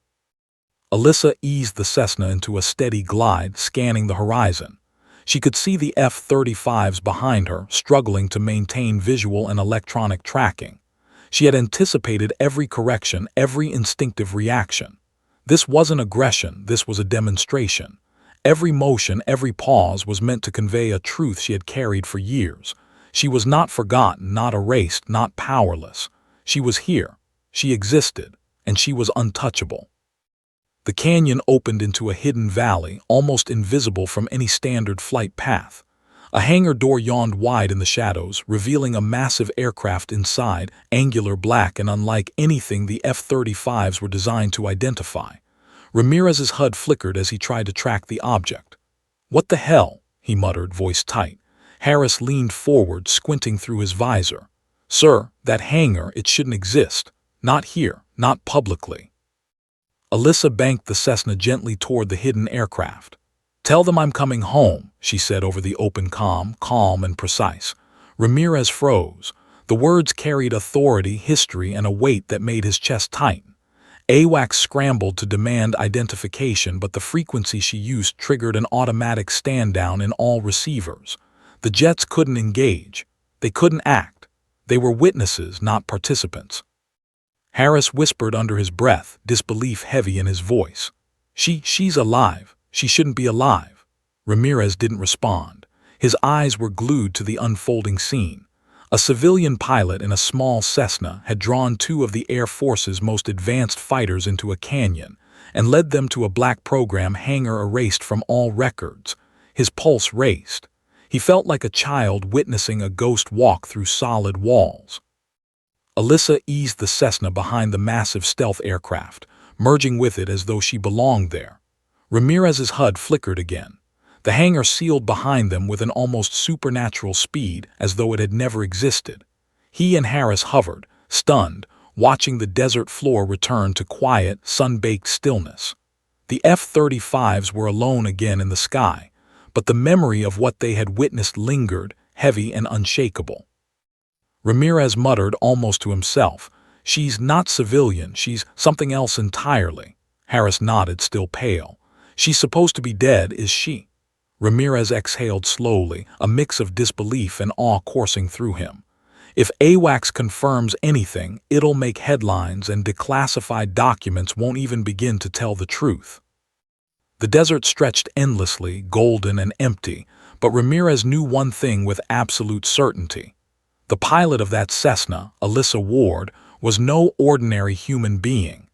Alyssa eased the Cessna into a steady glide, scanning the horizon. She could see the F-35s behind her, struggling to maintain visual and electronic tracking. She had anticipated every correction, every instinctive reaction. This wasn't aggression, this was a demonstration. Every motion, every pause was meant to convey a truth she had carried for years. She was not forgotten, not erased, not powerless. She was here, she existed, and she was untouchable. The canyon opened into a hidden valley, almost invisible from any standard flight path. A hangar door yawned wide in the shadows, revealing a massive aircraft inside, angular, black, and unlike anything the F-35s were designed to identify. Ramirez's HUD flickered as he tried to track the object. "What the hell?" he muttered, voice tight. Harris leaned forward, squinting through his visor. "Sir, that hangar, it shouldn't exist. Not here, not publicly." Alyssa banked the Cessna gently toward the hidden aircraft. "Tell them I'm coming home," she said over the open comm, calm and precise. Ramirez froze. The words carried authority, history, and a weight that made his chest tighten. AWACS scrambled to demand identification, but the frequency she used triggered an automatic stand-down in all receivers. The jets couldn't engage. They couldn't act. They were witnesses, not participants. Harris whispered under his breath, disbelief heavy in his voice. She's alive. She shouldn't be alive." Ramirez didn't respond. His eyes were glued to the unfolding scene. A civilian pilot in a small Cessna had drawn two of the Air Force's most advanced fighters into a canyon and led them to a black program hangar erased from all records. His pulse raced. He felt like a child witnessing a ghost walk through solid walls. Alyssa eased the Cessna behind the massive stealth aircraft, merging with it as though she belonged there. Ramirez's HUD flickered again. The hangar sealed behind them with an almost supernatural speed, as though it had never existed. He and Harris hovered, stunned, watching the desert floor return to quiet, sun-baked stillness. The F-35s were alone again in the sky, but the memory of what they had witnessed lingered, heavy and unshakable. Ramirez muttered almost to himself, "She's not civilian, she's something else entirely." Harris nodded, still pale. "She's supposed to be dead, is she?" Ramirez exhaled slowly, a mix of disbelief and awe coursing through him. "If AWACS confirms anything, it'll make headlines, and declassified documents won't even begin to tell the truth." The desert stretched endlessly, golden and empty, but Ramirez knew one thing with absolute certainty. The pilot of that Cessna, Alyssa Ward, was no ordinary human being.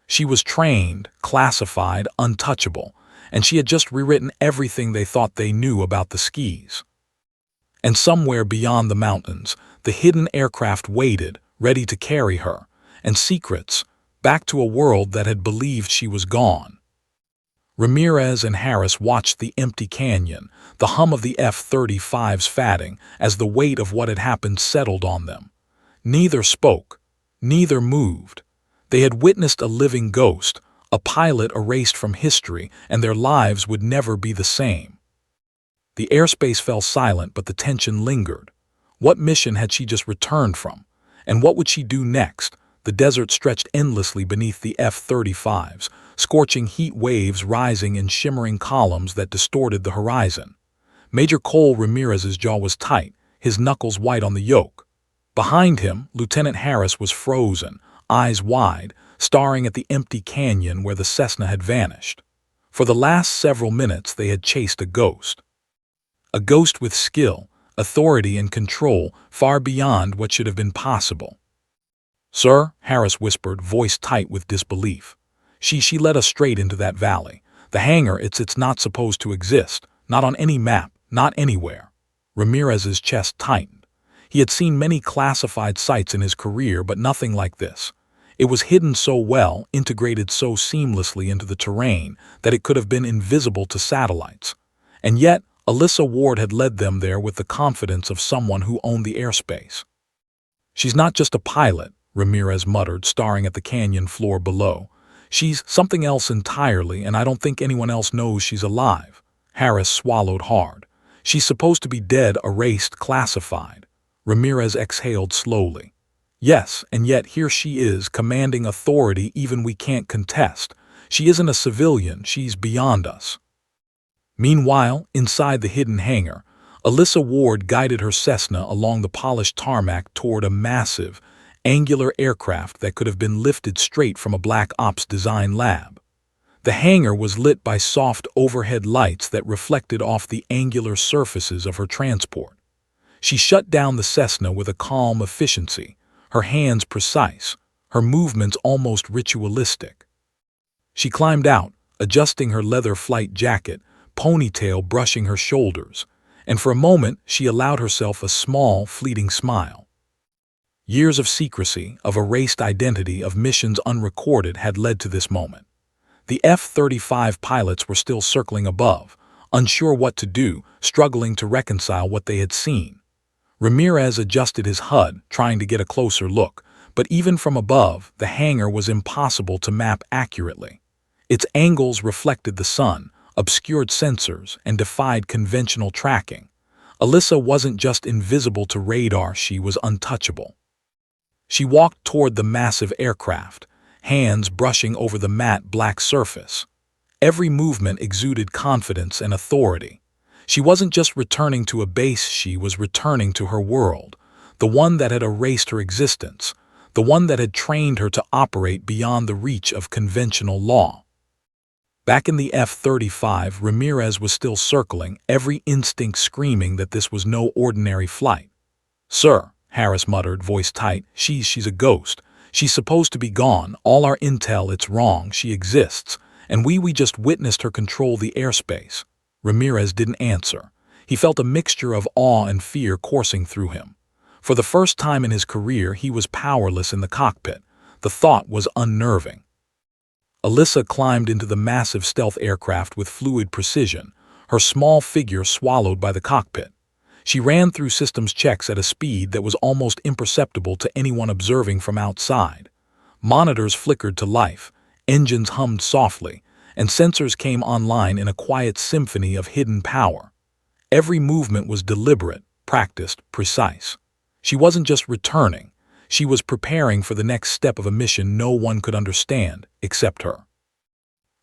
She was trained, classified, untouchable, and she had just rewritten everything they thought they knew about the skis. And somewhere beyond the mountains, the hidden aircraft waited, ready to carry her, and secrets, back to a world that had believed she was gone. Ramirez and Harris watched the empty canyon, the hum of the F-35s fatting, as the weight of what had happened settled on them. Neither spoke. Neither moved. They had witnessed a living ghost, a pilot erased from history, and their lives would never be the same. The airspace fell silent, but the tension lingered. What mission had she just returned from? And what would she do next? The desert stretched endlessly beneath the F-35s, scorching heat waves rising in shimmering columns that distorted the horizon. Major Cole Ramirez's jaw was tight, his knuckles white on the yoke. Behind him, Lieutenant Harris was frozen, eyes wide, staring at the empty canyon where the Cessna had vanished. For the last several minutes they had chased a ghost. A ghost with skill, authority, and control far beyond what should have been possible. "Sir," Harris whispered, voice tight with disbelief. She led us straight into that valley. The hangar, it's not supposed to exist. Not on any map, not anywhere." Ramirez's chest tightened. He had seen many classified sites in his career, but nothing like this. It was hidden so well, integrated so seamlessly into the terrain, that it could have been invisible to satellites. And yet, Alyssa Ward had led them there with the confidence of someone who owned the airspace. "She's not just a pilot," Ramirez muttered, staring at the canyon floor below. "She's something else entirely, and I don't think anyone else knows she's alive." Harris swallowed hard. "She's supposed to be dead, erased, classified." Ramirez exhaled slowly. "Yes, and yet here she is, commanding authority even we can't contest. She isn't a civilian, she's beyond us." Meanwhile, inside the hidden hangar, Alyssa Ward guided her Cessna along the polished tarmac toward a massive, angular aircraft that could have been lifted straight from a Black Ops design lab. The hangar was lit by soft overhead lights that reflected off the angular surfaces of her transport. She shut down the Cessna with a calm efficiency, her hands precise, her movements almost ritualistic. She climbed out, adjusting her leather flight jacket, ponytail brushing her shoulders, and for a moment she allowed herself a small, fleeting smile. Years of secrecy, of erased identity, of missions unrecorded had led to this moment. The F-35 pilots were still circling above, unsure what to do, struggling to reconcile what they had seen. Ramirez adjusted his HUD, trying to get a closer look, but even from above, the hangar was impossible to map accurately. Its angles reflected the sun, obscured sensors, and defied conventional tracking. Alyssa wasn't just invisible to radar, she was untouchable. She walked toward the massive aircraft, hands brushing over the matte black surface. Every movement exuded confidence and authority. She wasn't just returning to a base, she was returning to her world, the one that had erased her existence, the one that had trained her to operate beyond the reach of conventional law. Back in the F-35, Ramirez was still circling, every instinct screaming that this was no ordinary flight. "Sir," Harris muttered, voice tight, she's a ghost. She's supposed to be gone. All our intel, it's wrong. She exists. And we just witnessed her control the airspace." Ramirez didn't answer. He felt a mixture of awe and fear coursing through him. For the first time in his career, he was powerless in the cockpit. The thought was unnerving. Alyssa climbed into the massive stealth aircraft with fluid precision, her small figure swallowed by the cockpit. She ran through systems checks at a speed that was almost imperceptible to anyone observing from outside. Monitors flickered to life, engines hummed softly, and sensors came online in a quiet symphony of hidden power. Every movement was deliberate, practiced, precise. She wasn't just returning. She was preparing for the next step of a mission no one could understand except her.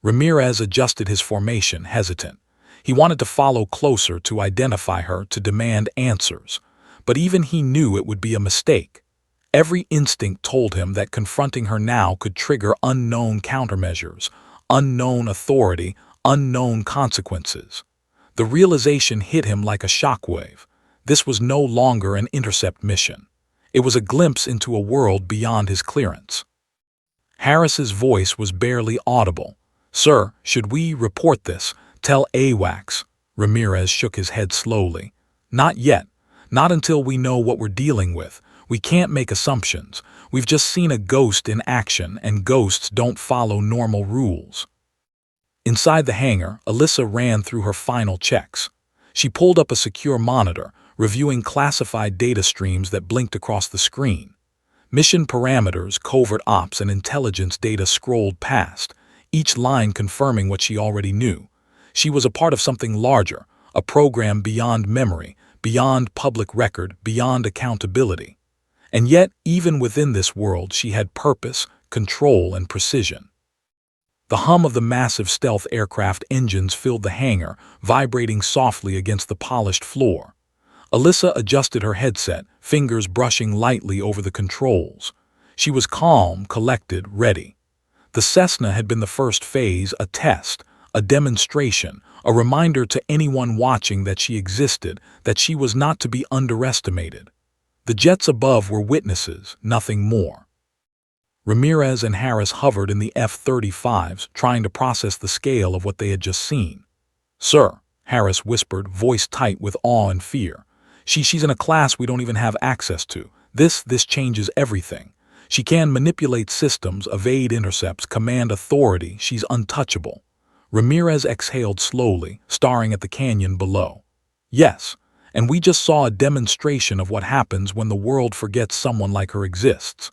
Ramirez adjusted his formation, hesitant. He wanted to follow closer, to identify her, to demand answers. But even he knew it would be a mistake. Every instinct told him that confronting her now could trigger unknown countermeasures, unknown authority, unknown consequences. The realization hit him like a shockwave. This was no longer an intercept mission. It was a glimpse into a world beyond his clearance. Harris's voice was barely audible. "Sir, should we report this? Tell AWACS." Ramirez shook his head slowly. "Not yet. Not until we know what we're dealing with. We can't make assumptions. We've just seen a ghost in action, and ghosts don't follow normal rules." Inside the hangar, Alyssa ran through her final checks. She pulled up a secure monitor, reviewing classified data streams that blinked across the screen. Mission parameters, covert ops, and intelligence data scrolled past, each line confirming what she already knew. She was a part of something larger, a program beyond memory, beyond public record, beyond accountability. And yet, even within this world, she had purpose, control, and precision. The hum of the massive stealth aircraft engines filled the hangar, vibrating softly against the polished floor. Alyssa adjusted her headset, fingers brushing lightly over the controls. She was calm, collected, ready. The Cessna had been the first phase, a test, a demonstration, a reminder to anyone watching that she existed, that she was not to be underestimated. The jets above were witnesses, nothing more. Ramirez and Harris hovered in the F-35s, trying to process the scale of what they had just seen. "Sir," Harris whispered, voice tight with awe and fear. She's in a class we don't even have access to. This changes everything. She can manipulate systems, evade intercepts, command authority. She's untouchable." Ramirez exhaled slowly, staring at the canyon below. Yes, and we just saw a demonstration of what happens when the world forgets someone like her exists.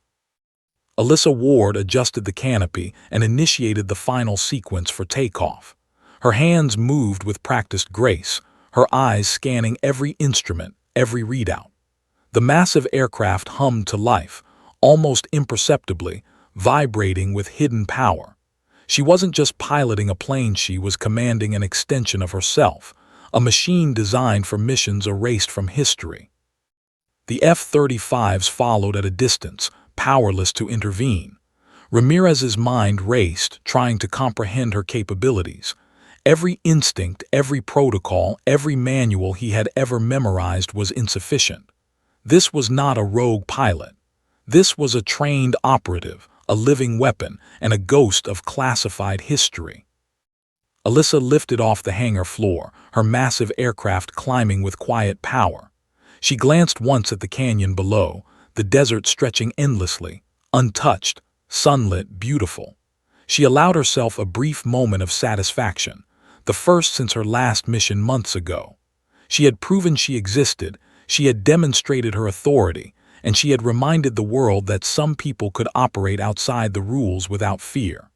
Alyssa Ward adjusted the canopy and initiated the final sequence for takeoff. Her hands moved with practiced grace, her eyes scanning every instrument, every readout. The massive aircraft hummed to life, almost imperceptibly, vibrating with hidden power. She wasn't just piloting a plane, she was commanding an extension of herself, a machine designed for missions erased from history. The F-35s followed at a distance, powerless to intervene. Ramirez's mind raced, trying to comprehend her capabilities. Every instinct, every protocol, every manual he had ever memorized was insufficient. This was not a rogue pilot. This was a trained operative, a living weapon, and a ghost of classified history. Alyssa lifted off the hangar floor, her massive aircraft climbing with quiet power. She glanced once at the canyon below, the desert stretching endlessly, untouched, sunlit, beautiful. She allowed herself a brief moment of satisfaction, the first since her last mission months ago. She had proven she existed, she had demonstrated her authority, and she had reminded the world that some people could operate outside the rules without fear.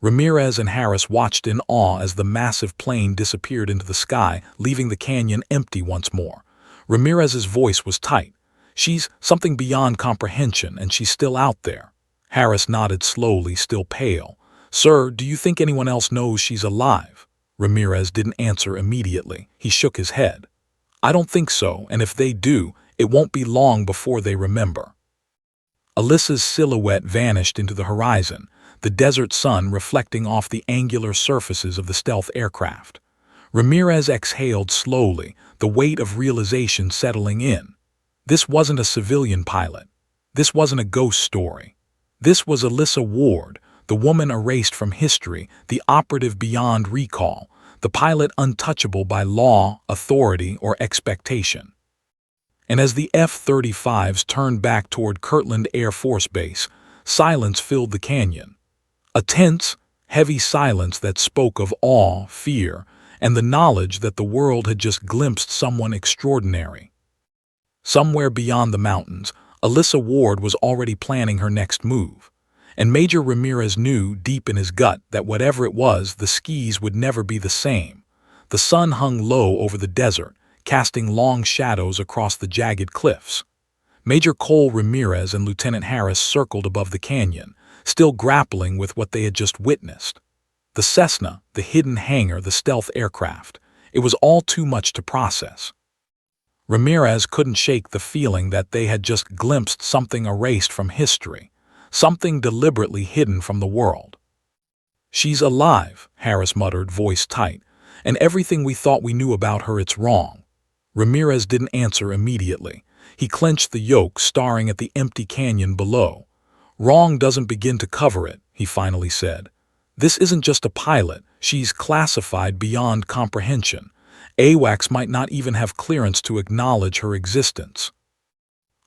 Ramirez and Harris watched in awe as the massive plane disappeared into the sky, leaving the canyon empty once more. Ramirez's voice was tight. "She's something beyond comprehension, and she's still out there." Harris nodded slowly, still pale. "Sir, do you think anyone else knows she's alive?" Ramirez didn't answer immediately. He shook his head. "I don't think so, and if they do, it won't be long before they remember." Alyssa's silhouette vanished into the horizon, the desert sun reflecting off the angular surfaces of the stealth aircraft. Ramirez exhaled slowly, the weight of realization settling in. This wasn't a civilian pilot. This wasn't a ghost story. This was Alyssa Ward, the woman erased from history, the operative beyond recall, the pilot untouchable by law, authority, or expectation. And as the F-35s turned back toward Kirtland Air Force Base, silence filled the canyon. A tense, heavy silence that spoke of awe, fear, and the knowledge that the world had just glimpsed someone extraordinary. Somewhere beyond the mountains, Alyssa Ward was already planning her next move. And Major Ramirez knew deep in his gut that whatever it was, the skis would never be the same. The sun hung low over the desert, casting long shadows across the jagged cliffs. Major Cole Ramirez and Lieutenant Harris circled above the canyon, still grappling with what they had just witnessed. The Cessna, the hidden hangar, the stealth aircraft. It was all too much to process. Ramirez couldn't shake the feeling that they had just glimpsed something erased from history, something deliberately hidden from the world. "She's alive," Harris muttered, voice tight, "and everything we thought we knew about her, it's wrong." Ramirez didn't answer immediately. He clenched the yoke, staring at the empty canyon below. "Wrong doesn't begin to cover it," he finally said. "This isn't just a pilot. She's classified beyond comprehension. AWACS might not even have clearance to acknowledge her existence."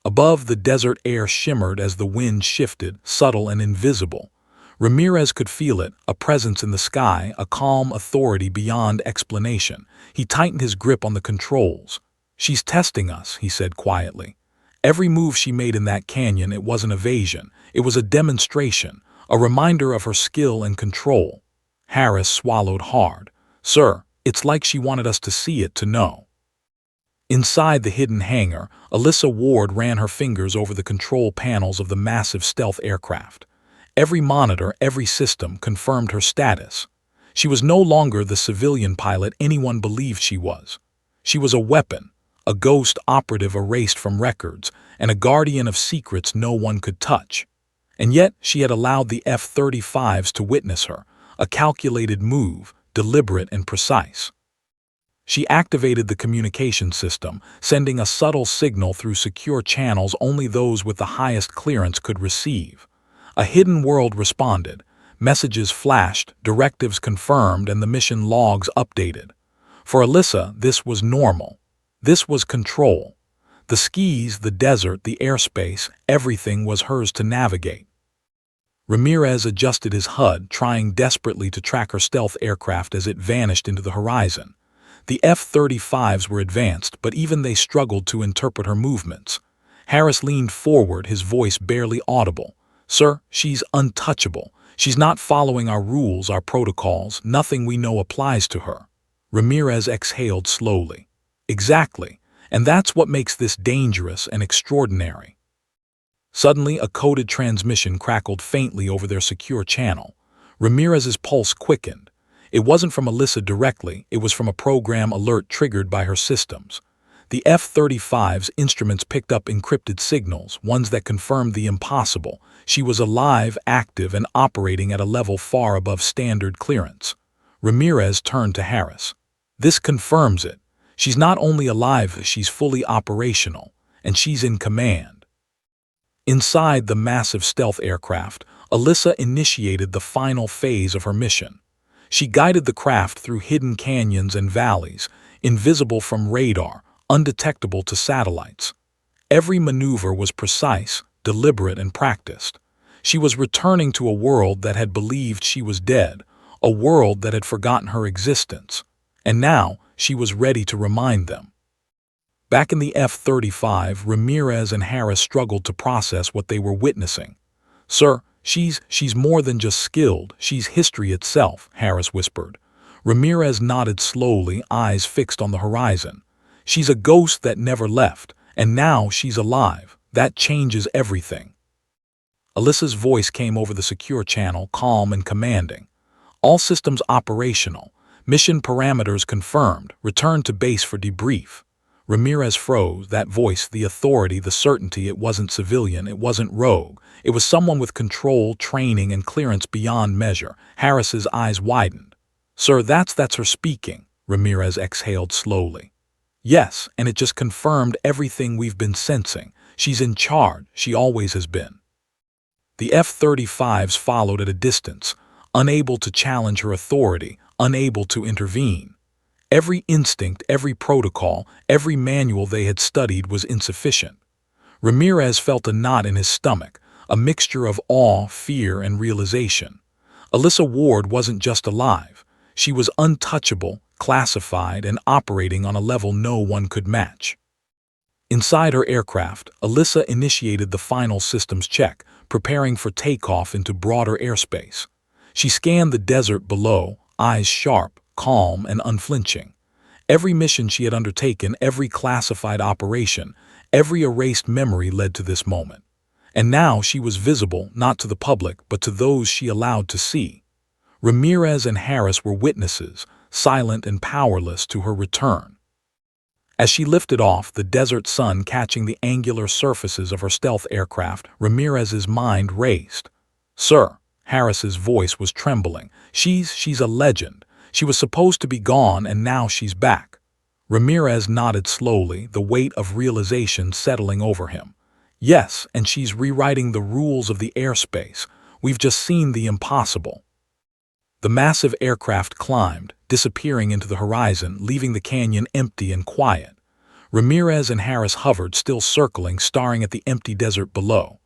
Above, the desert air shimmered as the wind shifted, subtle and invisible. Ramirez could feel it, a presence in the sky, a calm authority beyond explanation. He tightened his grip on the controls. "She's testing us," he said quietly. "Every move she made in that canyon, it wasn't evasion. It was a demonstration, a reminder of her skill and control." Harris swallowed hard. "Sir, it's like she wanted us to see it, to know." Inside the hidden hangar, Alyssa Ward ran her fingers over the control panels of the massive stealth aircraft. Every monitor, every system confirmed her status. She was no longer the civilian pilot anyone believed she was. She was a weapon, a ghost operative erased from records, and a guardian of secrets no one could touch. And yet she had allowed the F-35s to witness her, a calculated move, deliberate and precise. She activated the communication system, sending a subtle signal through secure channels only those with the highest clearance could receive. A hidden world responded. Messages flashed, directives confirmed, and the mission logs updated. For Alyssa, this was normal. This was control. The skis, the desert, the airspace, everything was hers to navigate. Ramirez adjusted his HUD, trying desperately to track her stealth aircraft as it vanished into the horizon. The F-35s were advanced, but even they struggled to interpret her movements. Harris leaned forward, his voice barely audible. "Sir, she's untouchable. She's not following our rules, our protocols. Nothing we know applies to her." Ramirez exhaled slowly. "Exactly. And that's what makes this dangerous and extraordinary." Suddenly, a coded transmission crackled faintly over their secure channel. Ramirez's pulse quickened. It wasn't from Alyssa directly, it was from a program alert triggered by her systems. The F-35's instruments picked up encrypted signals, ones that confirmed the impossible. She was alive, active, and operating at a level far above standard clearance. Ramirez turned to Harris. "This confirms it. She's not only alive, she's fully operational, and she's in command." Inside the massive stealth aircraft, Alyssa initiated the final phase of her mission. She guided the craft through hidden canyons and valleys, invisible from radar, undetectable to satellites. Every maneuver was precise, deliberate, and practiced. She was returning to a world that had believed she was dead, a world that had forgotten her existence. And now she was ready to remind them. Back in the F-35, Ramirez and Harris struggled to process what they were witnessing. "Sir, she's more than just skilled, she's history itself," Harris whispered. Ramirez nodded slowly, eyes fixed on the horizon. "She's a ghost that never left, and now she's alive. That changes everything." Alyssa's voice came over the secure channel, calm and commanding. "All systems operational. Mission parameters confirmed. Return to base for debrief." Ramirez froze, that voice, the authority, the certainty. It wasn't civilian, it wasn't rogue. It was someone with control, training, and clearance beyond measure. Harris's eyes widened. "Sir, that's her speaking," Ramirez exhaled slowly. "Yes, and it just confirmed everything we've been sensing. She's in charge, she always has been." The F-35s followed at a distance, unable to challenge her authority, unable to intervene. Every instinct, every protocol, every manual they had studied was insufficient. Ramirez felt a knot in his stomach, a mixture of awe, fear, and realization. Alyssa Ward wasn't just alive. She was untouchable, classified, and operating on a level no one could match. Inside her aircraft, Alyssa initiated the final systems check, preparing for takeoff into broader airspace. She scanned the desert below, eyes sharp, calm, and unflinching. Every mission she had undertaken, every classified operation, every erased memory led to this moment. And now she was visible, not to the public, but to those she allowed to see. Ramirez and Harris were witnesses, silent and powerless to her return. As she lifted off, the desert sun catching the angular surfaces of her stealth aircraft, Ramirez's mind raced. "Sir," Harris's voice was trembling, she's a legend. She was supposed to be gone, and now she's back." Ramirez nodded slowly, the weight of realization settling over him. "Yes, and she's rewriting the rules of the airspace. We've just seen the impossible." The massive aircraft climbed, disappearing into the horizon, leaving the canyon empty and quiet. Ramirez and Harris hovered, still circling, staring at the empty desert below.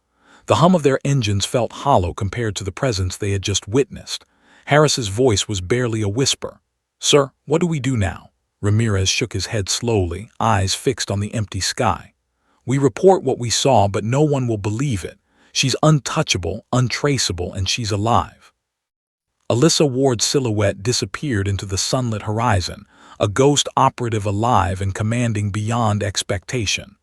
The hum of their engines felt hollow compared to the presence they had just witnessed. Harris's voice was barely a whisper. "Sir, what do we do now?" Ramirez shook his head slowly, eyes fixed on the empty sky. "We report what we saw, but no one will believe it. She's untouchable, untraceable, and she's alive." Alyssa Ward's silhouette disappeared into the sunlit horizon, a ghost operative alive and commanding beyond expectation.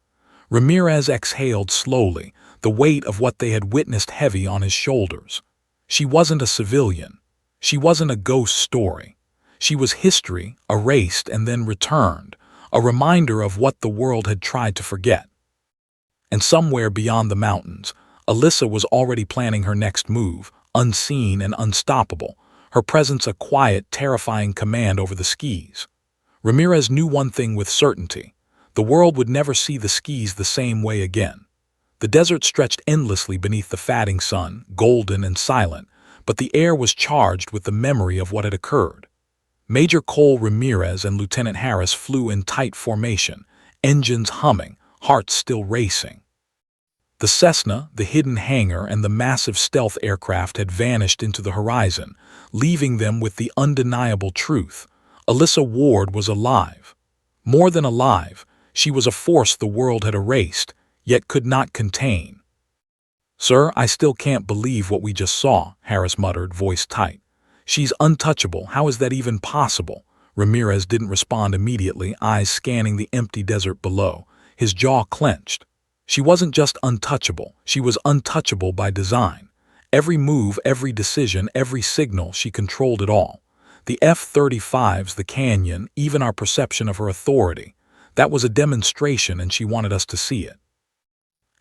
Ramirez exhaled slowly, the weight of what they had witnessed heavy on his shoulders. She wasn't a civilian. She wasn't a ghost story. She was history, erased and then returned, a reminder of what the world had tried to forget. And somewhere beyond the mountains, Alyssa was already planning her next move, unseen and unstoppable, her presence a quiet, terrifying command over the skis. Ramirez knew one thing with certainty: the world would never see the skis the same way again. The desert stretched endlessly beneath the fatting sun, golden and silent, but the air was charged with the memory of what had occurred. Major Cole Ramirez and Lieutenant Harris flew in tight formation, engines humming, hearts still racing. The Cessna, the hidden hangar, and the massive stealth aircraft had vanished into the horizon, leaving them with the undeniable truth: Alyssa Ward was alive. More than alive, she was a force the world had erased, yet could not contain. "Sir, I still can't believe what we just saw," Harris muttered, voice tight. "She's untouchable. How is that even possible?" Ramirez didn't respond immediately, eyes scanning the empty desert below. His jaw clenched. She wasn't just untouchable, she was untouchable by design. Every move, every decision, every signal, she controlled it all. The F-35s, the canyon, even our perception of her authority. That was a demonstration, and she wanted us to see it.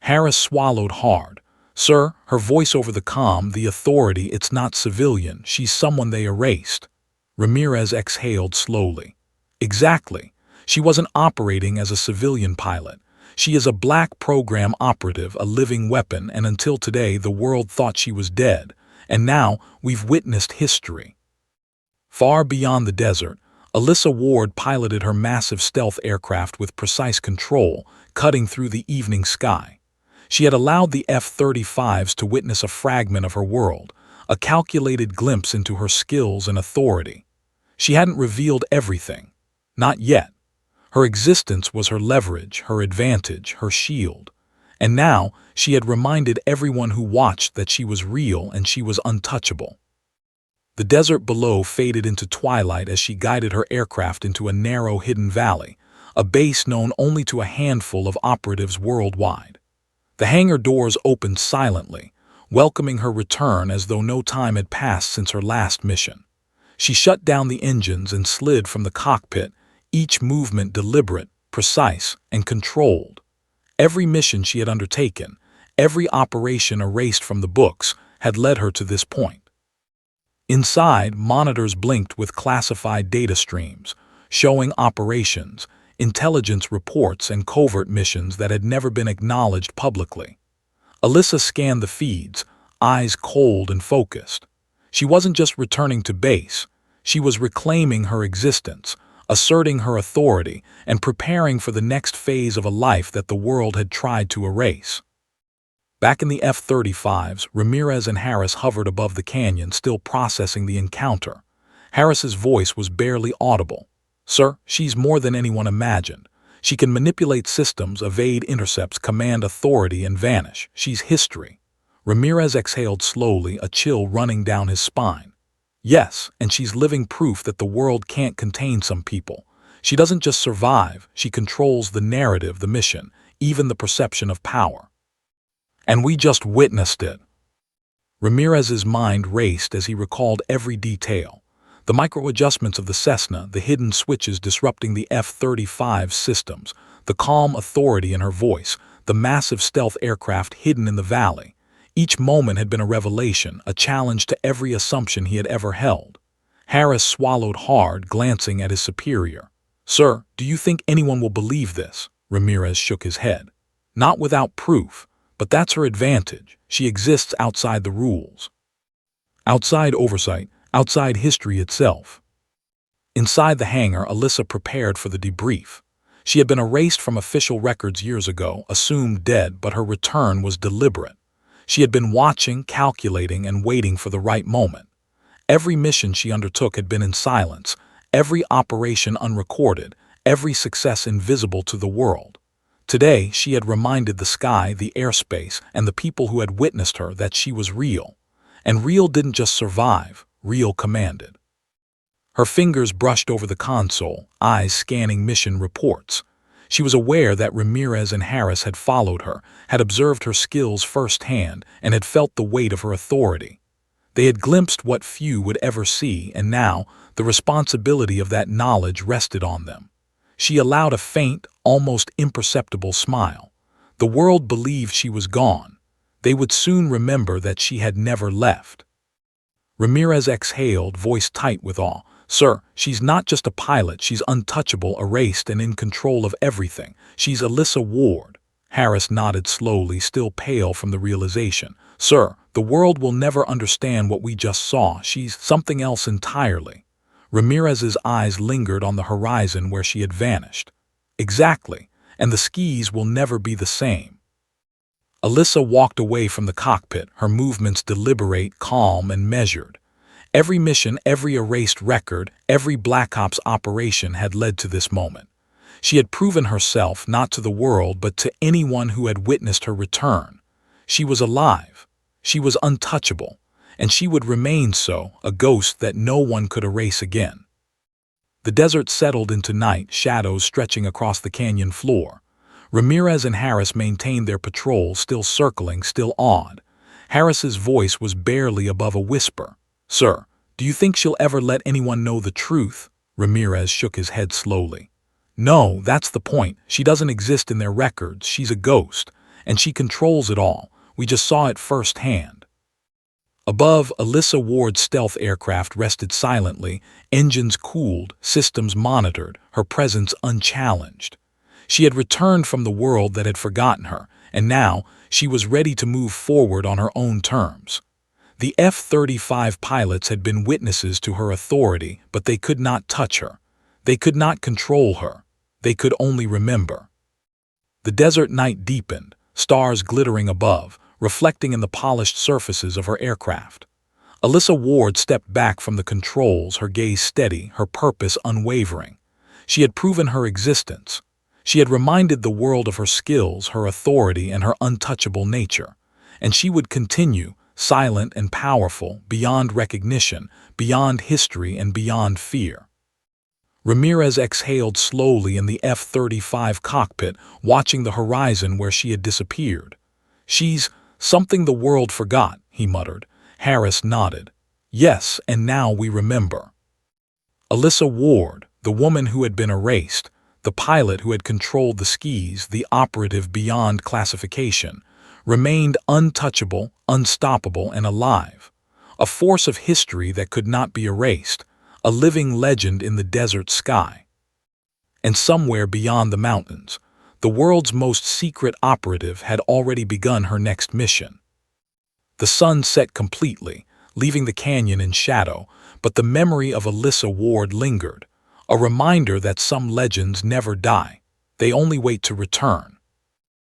Harris swallowed hard. "Sir," her voice over the comm, "the authority, it's not civilian. She's someone they erased." Ramirez exhaled slowly. "Exactly. She wasn't operating as a civilian pilot. She is a black program operative, a living weapon, and until today the world thought she was dead. And now we've witnessed history." Far beyond the desert, Alyssa Ward piloted her massive stealth aircraft with precise control, cutting through the evening sky. She had allowed the F-35s to witness a fragment of her world, a calculated glimpse into her skills and authority. She hadn't revealed everything. Not yet. Her existence was her leverage, her advantage, her shield. And now she had reminded everyone who watched that she was real and she was untouchable. The desert below faded into twilight as she guided her aircraft into a narrow hidden valley, a base known only to a handful of operatives worldwide. The hangar doors opened silently, welcoming her return as though no time had passed since her last mission. She shut down the engines and slid from the cockpit, each movement deliberate, precise, and controlled. Every mission she had undertaken, every operation erased from the books, had led her to this point. Inside, monitors blinked with classified data streams, showing operations, intelligence reports, and covert missions that had never been acknowledged publicly. Alyssa scanned the feeds, eyes cold and focused. She wasn't just returning to base, she was reclaiming her existence, asserting her authority, and preparing for the next phase of a life that the world had tried to erase. Back in the F-35s, Ramirez and Harris hovered above the canyon, still processing the encounter. Harris's voice was barely audible. "Sir, she's more than anyone imagined. She can manipulate systems, evade intercepts, command authority, and vanish. She's history." Ramirez exhaled slowly, a chill running down his spine. "Yes, and she's living proof that the world can't contain some people. She doesn't just survive, she controls the narrative, the mission, even the perception of power. And we just witnessed it." Ramirez's mind raced as he recalled every detail. The micro-adjustments of the Cessna, the hidden switches disrupting the F-35 systems, the calm authority in her voice, the massive stealth aircraft hidden in the valley. Each moment had been a revelation, a challenge to every assumption he had ever held. Harris swallowed hard, glancing at his superior. "Sir, do you think anyone will believe this?" Ramirez shook his head. "Not without proof. But that's her advantage. She exists outside the rules. Outside oversight, outside history itself." Inside the hangar, Alyssa prepared for the debrief. She had been erased from official records years ago, assumed dead, but her return was deliberate. She had been watching, calculating, and waiting for the right moment. Every mission she undertook had been in silence, every operation unrecorded, every success invisible to the world. Today, she had reminded the sky, the airspace, and the people who had witnessed her that she was real. And real didn't just survive, real commanded. Her fingers brushed over the console, eyes scanning mission reports. She was aware that Ramirez and Harris had followed her, had observed her skills firsthand, and had felt the weight of her authority. They had glimpsed what few would ever see, and now the responsibility of that knowledge rested on them. She allowed a faint, almost imperceptible smile. The world believed she was gone. They would soon remember that she had never left. Ramirez exhaled, voice tight with awe. "Sir, she's not just a pilot, she's untouchable, erased, and in control of everything. She's Alyssa Ward." Harris nodded slowly, still pale from the realization. "Sir, the world will never understand what we just saw. She's something else entirely." Ramirez's eyes lingered on the horizon where she had vanished. "Exactly, and the skis will never be the same." Alyssa walked away from the cockpit, her movements deliberate, calm, and measured. Every mission, every erased record, every Black Ops operation had led to this moment. She had proven herself not to the world but to anyone who had witnessed her return. She was alive. She was untouchable. And she would remain so, a ghost that no one could erase again. The desert settled into night, shadows stretching across the canyon floor. Ramirez and Harris maintained their patrol, still circling, still awed. Harris's voice was barely above a whisper. "Sir, do you think she'll ever let anyone know the truth?" Ramirez shook his head slowly. "No, that's the point. She doesn't exist in their records. She's a ghost. And she controls it all. We just saw it firsthand." Above, Alyssa Ward's stealth aircraft rested silently, engines cooled, systems monitored, her presence unchallenged. She had returned from the world that had forgotten her, and now she was ready to move forward on her own terms. The F-35 pilots had been witnesses to her authority, but they could not touch her. They could not control her. They could only remember. The desert night deepened, stars glittering above, reflecting in the polished surfaces of her aircraft. Alyssa Ward stepped back from the controls, her gaze steady, her purpose unwavering. She had proven her existence. She had reminded the world of her skills, her authority, and her untouchable nature. And she would continue, silent and powerful, beyond recognition, beyond history, and beyond fear. Ramirez exhaled slowly in the F-35 cockpit, watching the horizon where she had disappeared. "She's something the world forgot," he muttered. Harris nodded. "Yes, and now we remember." Alyssa Ward, the woman who had been erased, the pilot who had controlled the skis, the operative beyond classification, remained untouchable, unstoppable, and alive. A force of history that could not be erased, a living legend in the desert sky. And somewhere beyond the mountains, the world's most secret operative had already begun her next mission. The sun set completely, leaving the canyon in shadow, but the memory of Alyssa Ward lingered, a reminder that some legends never die. They only wait to return.